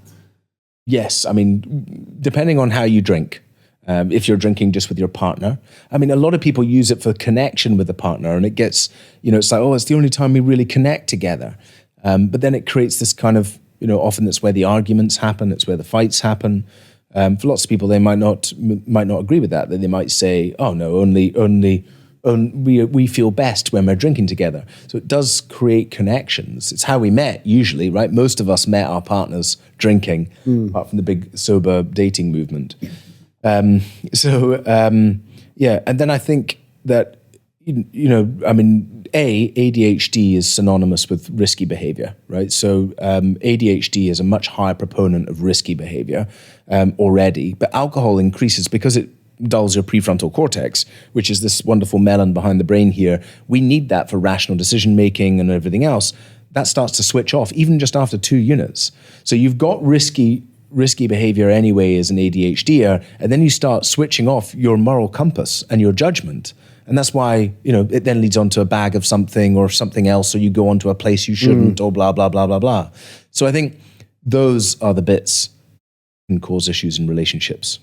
Speaker 1: Yes, I mean, depending on how you drink. If you're drinking just with your partner. I mean, a lot of people use it for connection with the partner, and it gets, it's like, oh, it's the only time we really connect together. But then it creates this kind of, often that's where the arguments happen, it's where the fights happen. For lots of people, they might not agree with that. They might say, oh no, only we feel best when we're drinking together. So it does create connections. It's how we met usually, right? Most of us met our partners drinking, apart from the big sober dating movement. And then I think that, ADHD is synonymous with risky behavior, right? So ADHD is a much higher proponent of risky behavior already, but alcohol increases because it dulls your prefrontal cortex, which is this wonderful melon behind the brain here. We need that for rational decision-making and everything else. That starts to switch off, even just after 2 units. So you've got risky behavior anyway as an ADHDer, and then you start switching off your moral compass and your judgment. And that's why, it then leads on to a bag of something or something else, or you go onto a place you shouldn't, or blah, blah, blah, blah, blah. So I think those are the bits that can cause issues in relationships.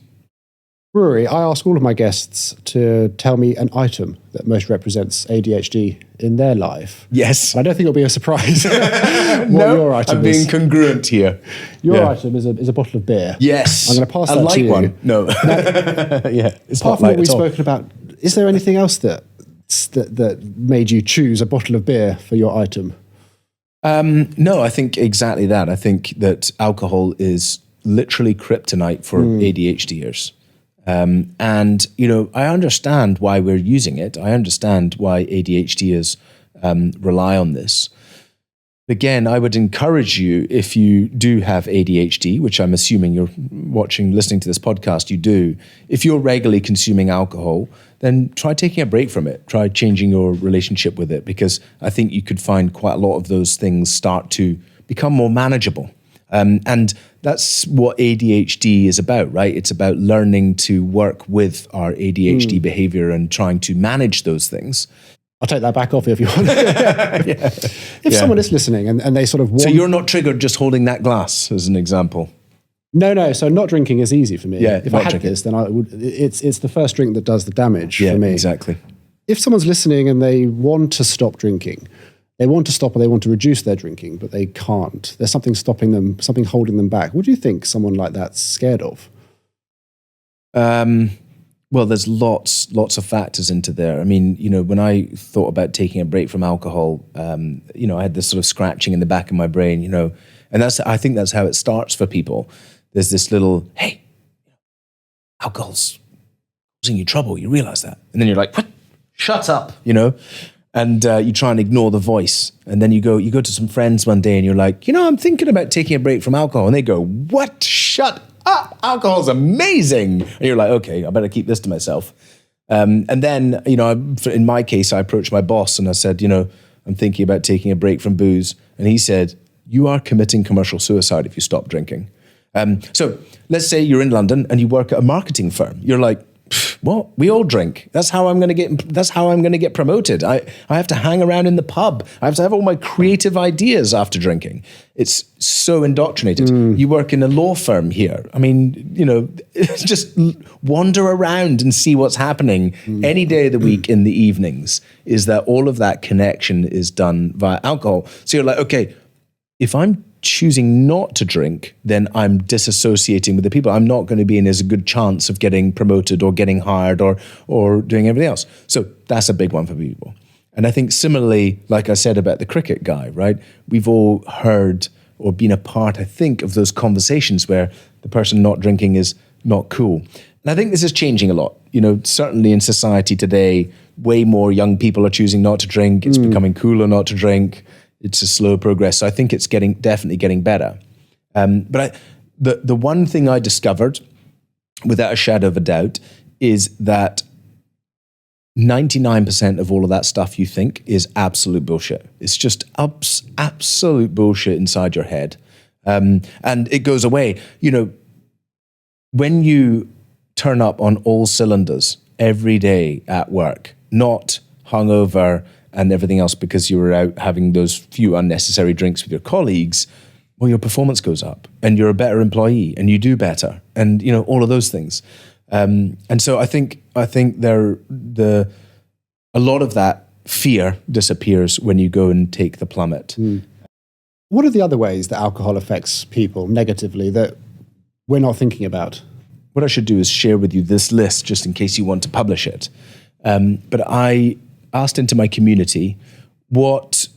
Speaker 4: Ruari, I ask all of my guests to tell me an item that most represents ADHD in their life.
Speaker 1: Yes.
Speaker 4: I don't think it'll be a surprise what your item
Speaker 1: I'm being congruent here.
Speaker 4: Your item is a bottle of beer.
Speaker 1: Yes.
Speaker 4: I'm going to pass that to you.
Speaker 1: One. No.
Speaker 4: Yeah. Apart from what we've spoken about, is there anything else that made you choose a bottle of beer for your item?
Speaker 1: No, I think exactly that. I think that alcohol is literally kryptonite for ADHDers. And, I understand why we're using it. I understand why ADHDers rely on this. Again, I would encourage you, if you do have ADHD, which I'm assuming you're listening to this podcast, you do. If you're regularly consuming alcohol, then try taking a break from it. Try changing your relationship with it, because I think you could find quite a lot of those things start to become more manageable. And that's what ADHD is about, right? It's about learning to work with our ADHD behavior and trying to manage those things.
Speaker 4: I'll take that back off if you want. If someone is listening and they sort of want...
Speaker 1: So you're not triggered just holding that glass as an example?
Speaker 4: No. So not drinking is easy for me.
Speaker 1: Yeah,
Speaker 4: if I had this, then it's the first drink that does the damage for me.
Speaker 1: Yeah, exactly.
Speaker 4: If someone's listening and they want to stop drinking, they want to stop or they want to reduce their drinking, but they can't. There's something stopping them, something holding them back. What do you think someone like that's scared of?
Speaker 1: Well, there's lots of factors into there. I mean, when I thought about taking a break from alcohol, I had this sort of scratching in the back of my brain, and I think that's how it starts for people. There's this little, hey, alcohol's causing you trouble. You realize that. And then you're like, what? Shut up, and you try and ignore the voice. And then you go to some friends one day and you're like, I'm thinking about taking a break from alcohol. And they go, what? Shut up. Alcohol's amazing. And you're like, okay, I better keep this to myself. And then, in my case, I approached my boss and I said, I'm thinking about taking a break from booze. And he said, you are committing commercial suicide if you stop drinking. So let's say you're in London and you work at a marketing firm. You're like, what? We all drink. That's how I'm going to get promoted. I have to hang around in the pub. I have to have all my creative ideas after drinking. It's so indoctrinated. You work in a law firm here. I mean, just wander around and see what's happening any day of the week in the evenings. Is that all of that connection is done via alcohol? So you're like, okay, if I'm choosing not to drink, then I'm disassociating with the people. I'm not going to be in as a good chance of getting promoted or getting hired or doing everything else. So that's a big one for people. And I think similarly, like I said about the cricket guy, right? We've all heard or been a part, I think, of those conversations where the person not drinking is not cool. And I think this is changing a lot. Certainly in society today, way more young people are choosing not to drink. It's becoming cooler not to drink. It's a slow progress. So I think it's definitely getting better. But the one thing I discovered, without a shadow of a doubt, is that 99% of all of that stuff you think is absolute bullshit. It's just absolute bullshit inside your head. And it goes away. When you turn up on all cylinders every day at work, not hungover and everything else because you were out having those few unnecessary drinks with your colleagues, well, your performance goes up and you're a better employee and you do better and, all of those things. And so I think a lot of that fear disappears when you go and take the plummet.
Speaker 4: What are the other ways that alcohol affects people negatively that we're not thinking about?
Speaker 1: What I should do is share with you this list just in case you want to publish it. But I asked into my community, what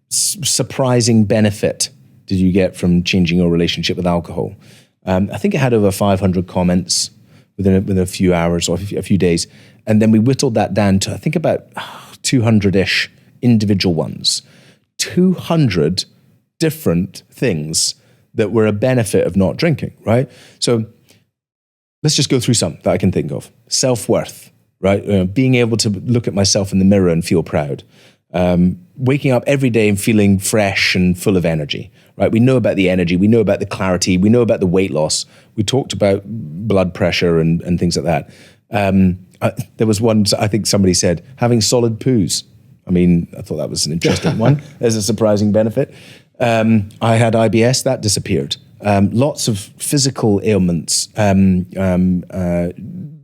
Speaker 1: surprising benefit did you get from changing your relationship with alcohol? I think it had over 500 comments within a few hours or a few days. And then we whittled that down to, I think, about 200-ish individual ones. 200 different things that were a benefit of not drinking, right? So let's just go through some that I can think of. Self-worth. Right, being able to look at myself in the mirror and feel proud, waking up every day and feeling fresh and full of energy. Right, we know about the energy, we know about the clarity, we know about the weight loss. We talked about blood pressure and things like that. There was one, I think somebody said, having solid poos. I mean, I thought that was an interesting one as a surprising benefit. I had IBS, that disappeared. Lots of physical ailments,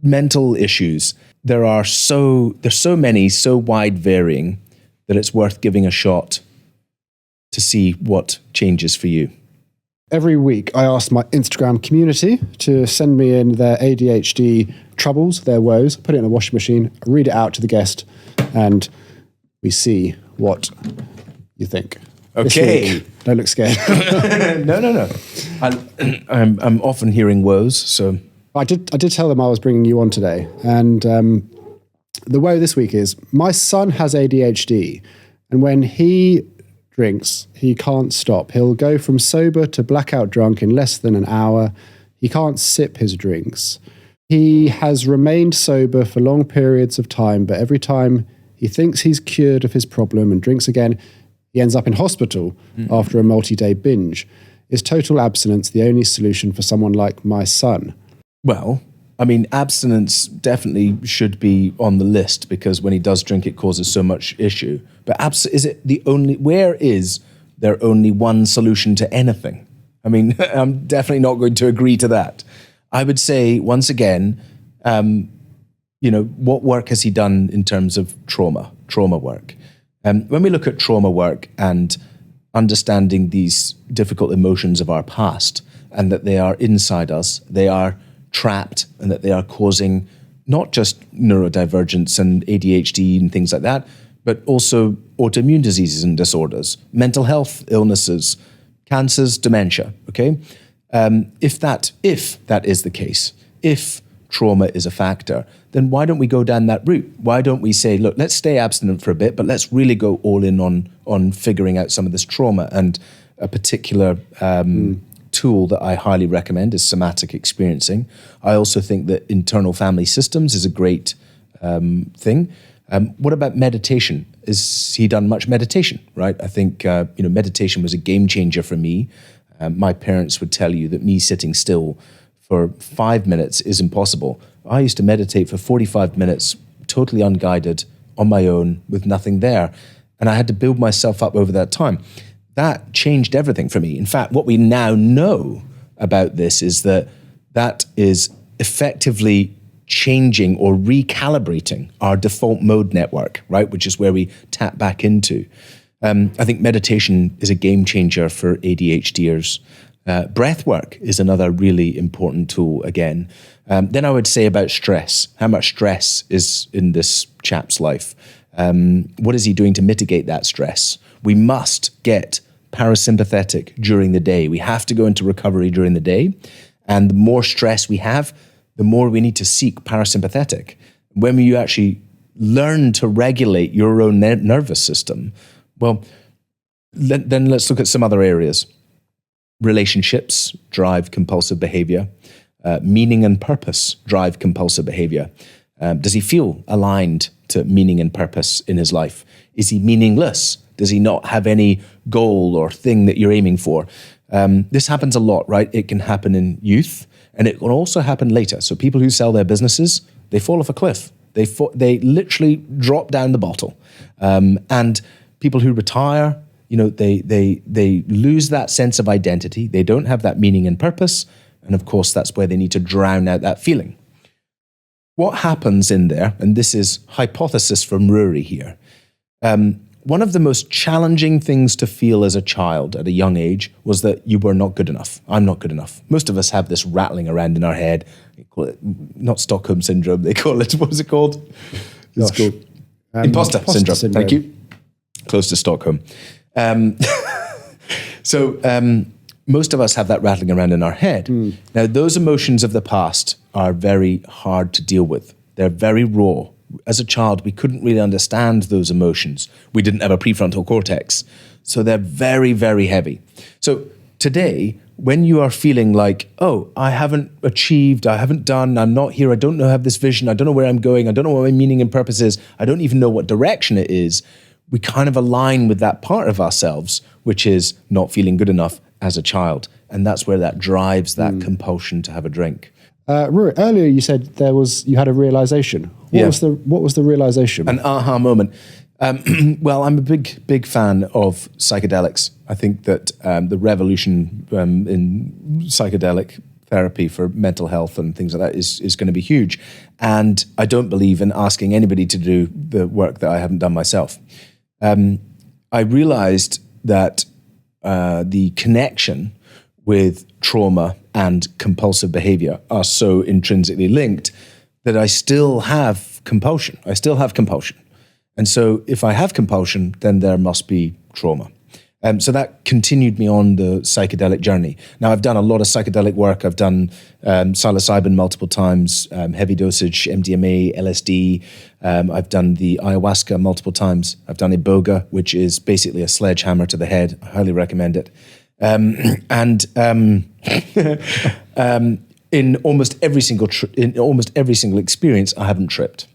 Speaker 1: mental issues. There's so many, so wide varying that it's worth giving a shot to see what changes for you.
Speaker 4: Every week I ask my Instagram community to send me in their ADHD troubles, their woes, put it in a washing machine, read it out to the guest, and we see what you think.
Speaker 1: Okay.
Speaker 4: Don't look scared.
Speaker 1: No. I'm often hearing woes, so...
Speaker 4: I did tell them I was bringing you on today, and the woe this week is my son has ADHD, and when he drinks, he can't stop. He'll go from sober to blackout drunk in less than an hour. He can't sip his drinks. He has remained sober for long periods of time, but every time he thinks he's cured of his problem and drinks again, he ends up in hospital after a multi-day binge. Is total abstinence the only solution for someone like my son?
Speaker 1: Well, I mean, abstinence definitely should be on the list because when he does drink, it causes so much issue. But where is there only one solution to anything? I mean, I'm definitely not going to agree to that. I would say, once again, what work has he done in terms of trauma work? When we look at trauma work and understanding these difficult emotions of our past and that they are inside us, they are trapped and that they are causing not just neurodivergence and ADHD and things like that, but also autoimmune diseases and disorders, mental health illnesses, cancers, dementia, okay? If that is the case, if trauma is a factor, then why don't we go down that route? Why don't we say, look, let's stay abstinent for a bit, but let's really go all in on figuring out some of this trauma. And a particular tool that I highly recommend is somatic experiencing. I also think that internal family systems is a great thing. What about meditation? has he done much meditation, right? I think, meditation was a game changer for me. My parents would tell you that me sitting still for 5 minutes is impossible. I used to meditate for 45 minutes, totally unguided, on my own, with nothing there. And I had to build myself up over that time. That changed everything for me. In fact, what we now know about this is that is effectively changing or recalibrating our default mode network, right? Which is where we tap back into. I think meditation is a game changer for ADHDers. Breath work is another really important tool again. Then I would say about stress. How much stress is in this chap's life? What is he doing to mitigate that stress? We must get parasympathetic during the day. We have to go into recovery during the day. And the more stress we have, the more we need to seek parasympathetic. When you actually learn to regulate your own nervous system, well, then let's look at some other areas. Relationships drive compulsive behavior. Meaning and purpose drive compulsive behavior. Does he feel aligned to meaning and purpose in his life? Is he meaningless? Does he not have any goal or thing that you're aiming for? This happens a lot, right? It can happen in youth, and it can also happen later. So people who sell their businesses, they fall off a cliff. They literally drop down the bottle. And people who retire, they lose that sense of identity. They don't have that meaning and purpose. And of course, that's where they need to drown out that feeling. What happens in there, and this is hypothesis from Ruari here, one of the most challenging things to feel as a child at a young age was that you were not good enough. I'm not good enough. Most of us have this rattling around in our head. They call it not Stockholm syndrome. They call it, what was it called? It's called imposter syndrome. Thank you. Close to Stockholm. Most of us have that rattling around in our head. Now, those emotions of the past are very hard to deal with. They're very raw. As a child, we couldn't really understand those emotions. We didn't have a prefrontal cortex. So they're very, very heavy. So today, when you are feeling like, oh, I haven't achieved, I haven't done, I'm not here, I don't know, have this vision, I don't know where I'm going, I don't know what my meaning and purpose is, I don't even know what direction it is, we kind of align with that part of ourselves, which is not feeling good enough as a child. And that's where that drives that compulsion to have a drink.
Speaker 4: Ruari, earlier you said you had a realization. What was the realization?
Speaker 1: An aha moment. Well, I'm a big fan of psychedelics. I think that the revolution in psychedelic therapy for mental health and things like that is going to be huge. And I don't believe in asking anybody to do the work that I haven't done myself. I realized that the connection with trauma and compulsive behavior are so intrinsically linked that I still have compulsion. And so if I have compulsion, then there must be trauma. So that continued me on the psychedelic journey. Now, I've done a lot of psychedelic work. I've done psilocybin multiple times, heavy dosage, MDMA, LSD. I've done the ayahuasca multiple times. I've done iboga, which is basically a sledgehammer to the head. I highly recommend it. In almost every single experience, I haven't tripped.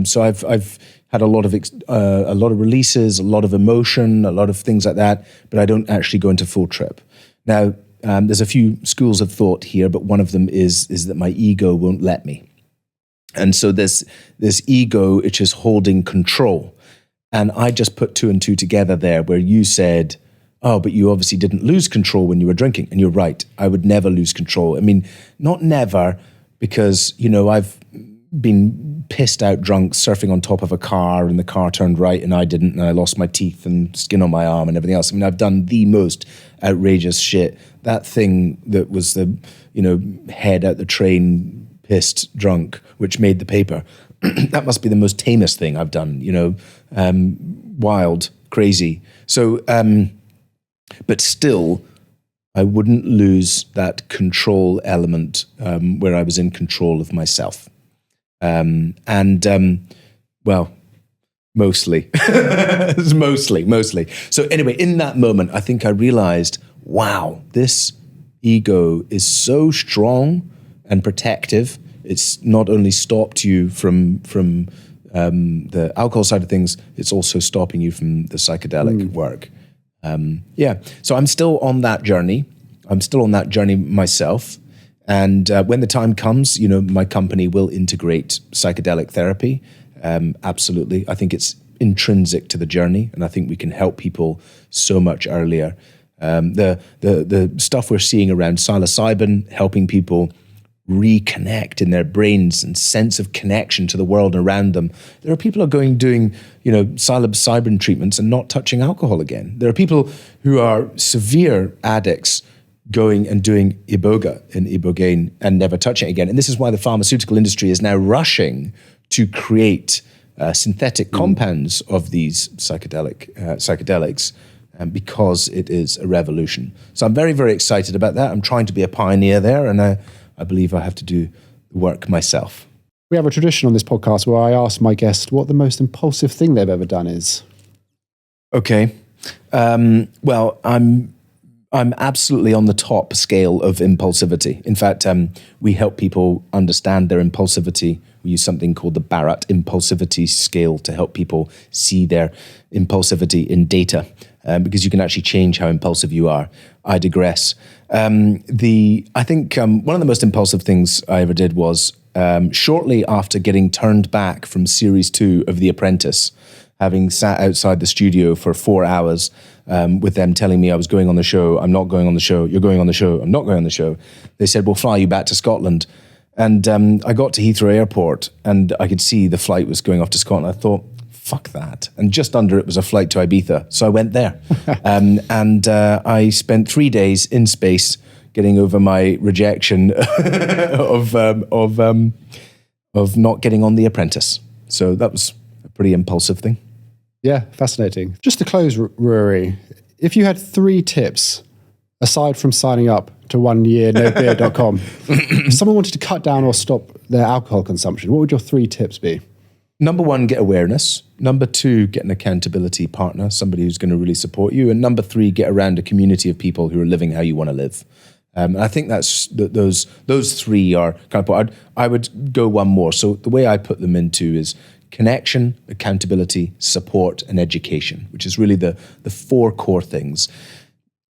Speaker 1: So I've had a lot of releases, a lot of emotion, a lot of things like that, but I don't actually go into full trip. Now, there's a few schools of thought here, but one of them is that my ego won't let me. And so this ego, which is holding control. And I just put two and two together there where you said, oh, but you obviously didn't lose control when you were drinking. And you're right. I would never lose control. I mean, not never, because, I've been pissed out drunk surfing on top of a car and the car turned right and I didn't, and I lost my teeth and skin on my arm and everything else. I mean, I've done the most outrageous shit. That thing that was the, head out the train, pissed, drunk, which made the paper. That must be the most tamest thing I've done, wild, crazy. So, but still, I wouldn't lose that control element where I was in control of myself. Mostly. mostly. So anyway, in that moment, I think I realized, wow, this ego is so strong and protective. It's not only stopped you from the alcohol side of things, it's also stopping you from the psychedelic work. So I'm still on that journey. I'm still on that journey myself. And when the time comes, my company will integrate psychedelic therapy. Absolutely. I think it's intrinsic to the journey, and I think we can help people so much earlier. The stuff we're seeing around psilocybin, helping people reconnect in their brains and sense of connection to the world around them. There are people who are doing psilocybin treatments and not touching alcohol again. There are people who are severe addicts going and doing iboga and ibogaine and never touching it again. And this is why the pharmaceutical industry is now rushing to create synthetic compounds of these psychedelics, because it is a revolution. So I'm very, very excited about that. I'm trying to be a pioneer there, and I believe I have to do the work myself.
Speaker 4: We have a tradition on this podcast where I ask my guest what the most impulsive thing they've ever done is.
Speaker 1: Okay. Well, I'm absolutely on the top scale of impulsivity. In fact, we help people understand their impulsivity. We use something called the Barrett impulsivity scale to help people see their impulsivity in data, because you can actually change how impulsive you are. I digress. I think one of the most impulsive things I ever did was shortly after getting turned back from series 2 of The Apprentice, having sat outside the studio for 4 hours with them telling me I was going on the show, I'm not going on the show, you're going on the show, I'm not going on the show. They said, we'll fly you back to Scotland. And I got to Heathrow Airport and I could see the flight was going off to Scotland. I thought, fuck that. And just under it was a flight to Ibiza. So I went there. And I spent 3 days in space getting over my rejection of not getting on The Apprentice. So that was a pretty impulsive thing.
Speaker 4: Yeah, fascinating. Just to close, Ruari, if you had 3 tips, aside from signing up to 1yearnobeer.com, if someone wanted to cut down or stop their alcohol consumption, what would your 3 tips be?
Speaker 1: Number 1, get awareness. Number 2, get an accountability partner, somebody who's going to really support you. And number 3, get around a community of people who are living how you want to live. And I think that's those 3 are kind of. I would go one more. So the way I put them into is connection, accountability, support, and education, which is really the 4 core things.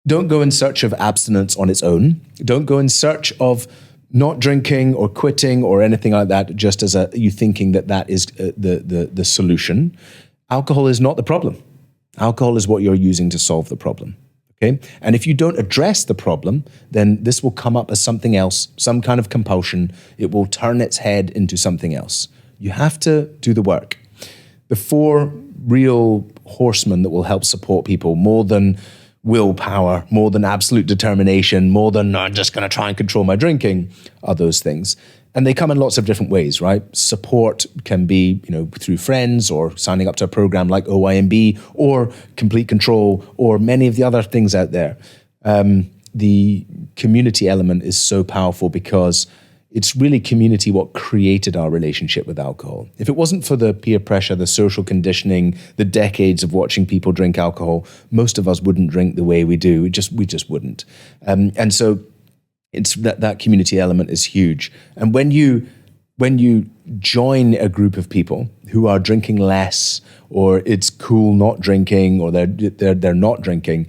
Speaker 1: Don't go in search of abstinence on its own. Don't go in search of not drinking or quitting or anything like that, just as you thinking that is the solution. Alcohol is not the problem. Alcohol is what you're using to solve the problem. Okay? And if you don't address the problem, then this will come up as something else, some kind of compulsion. It will turn its head into something else. You have to do the work. The 4 real horsemen that will help support people more than willpower, more than absolute determination, more than I'm just going to try and control my drinking, are those things. And they come in lots of different ways, right? Support can be, through friends or signing up to a program like OIMB or complete control or many of the other things out there. The community element is so powerful because it's really community what created our relationship with alcohol. If it wasn't for the peer pressure, the social conditioning, the decades of watching people drink alcohol, most of us wouldn't drink the way we do. We just wouldn't. And so it's that community element is huge. And when you join a group of people who are drinking less, or it's cool not drinking, or they're not drinking,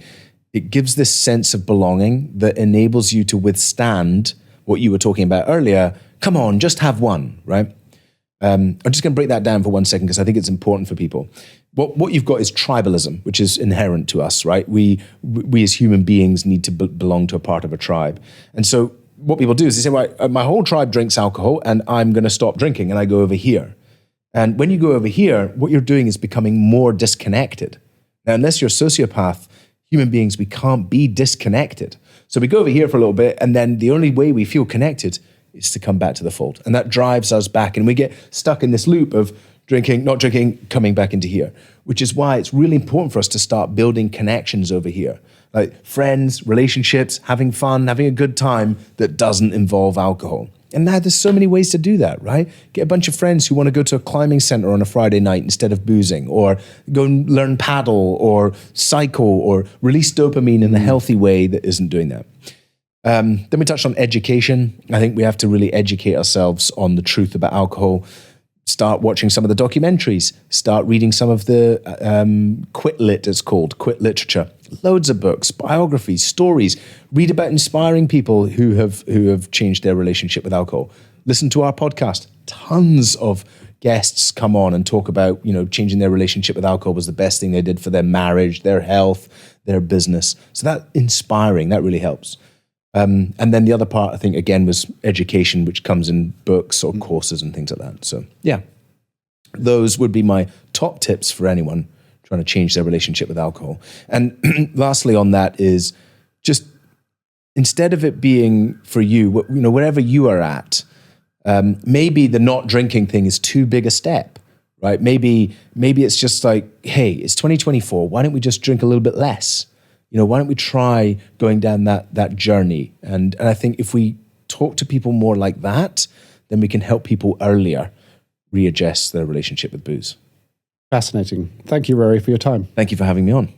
Speaker 1: it gives this sense of belonging that enables you to withstand what you were talking about earlier. Come on, just have one, right? I'm just going to break that down for 1 second because I think it's important for people. What you've got is tribalism, which is inherent to us, right? We as human beings need to belong to a part of a tribe. And so what people do is they say, right, my whole tribe drinks alcohol and I'm going to stop drinking, and I go over here. And when you go over here, what you're doing is becoming more disconnected. Now, unless you're a sociopath, human beings, we can't be disconnected. So we go over here for a little bit, and then the only way we feel connected is to come back to the fold. And that drives us back, and we get stuck in this loop of drinking, not drinking, coming back into here, which is why it's really important for us to start building connections over here. Like friends, relationships, having fun, having a good time that doesn't involve alcohol. And now there's so many ways to do that, right? Get a bunch of friends who want to go to a climbing center on a Friday night instead of boozing, or go and learn paddle or cycle or release dopamine in a healthy way that isn't doing that. Then we touched on education. I think we have to really educate ourselves on the truth about alcohol. Start watching some of the documentaries. Start reading some of the quit lit, it's called, quit literature. Loads of books, biographies, stories. Read about inspiring people who have changed their relationship with alcohol. Listen to our podcast. Tons of guests come on and talk about, changing their relationship with alcohol was the best thing they did for their marriage, their health, their business. So that inspiring, that really helps. And then the other part, I think, again, was education, which comes in books or courses and things like that. So, yeah, those would be my top tips for anyone trying to change their relationship with alcohol. And lastly on that is just, instead of it being for you, wherever you are at, maybe the not drinking thing is too big a step, right? Maybe it's just like, hey, it's 2024. Why don't we just drink a little bit less? Why don't we try going down that journey? And I think if we talk to people more like that, then we can help people earlier readjust their relationship with booze.
Speaker 4: Fascinating. Thank you, Ruari, for your time.
Speaker 1: Thank you for having me on.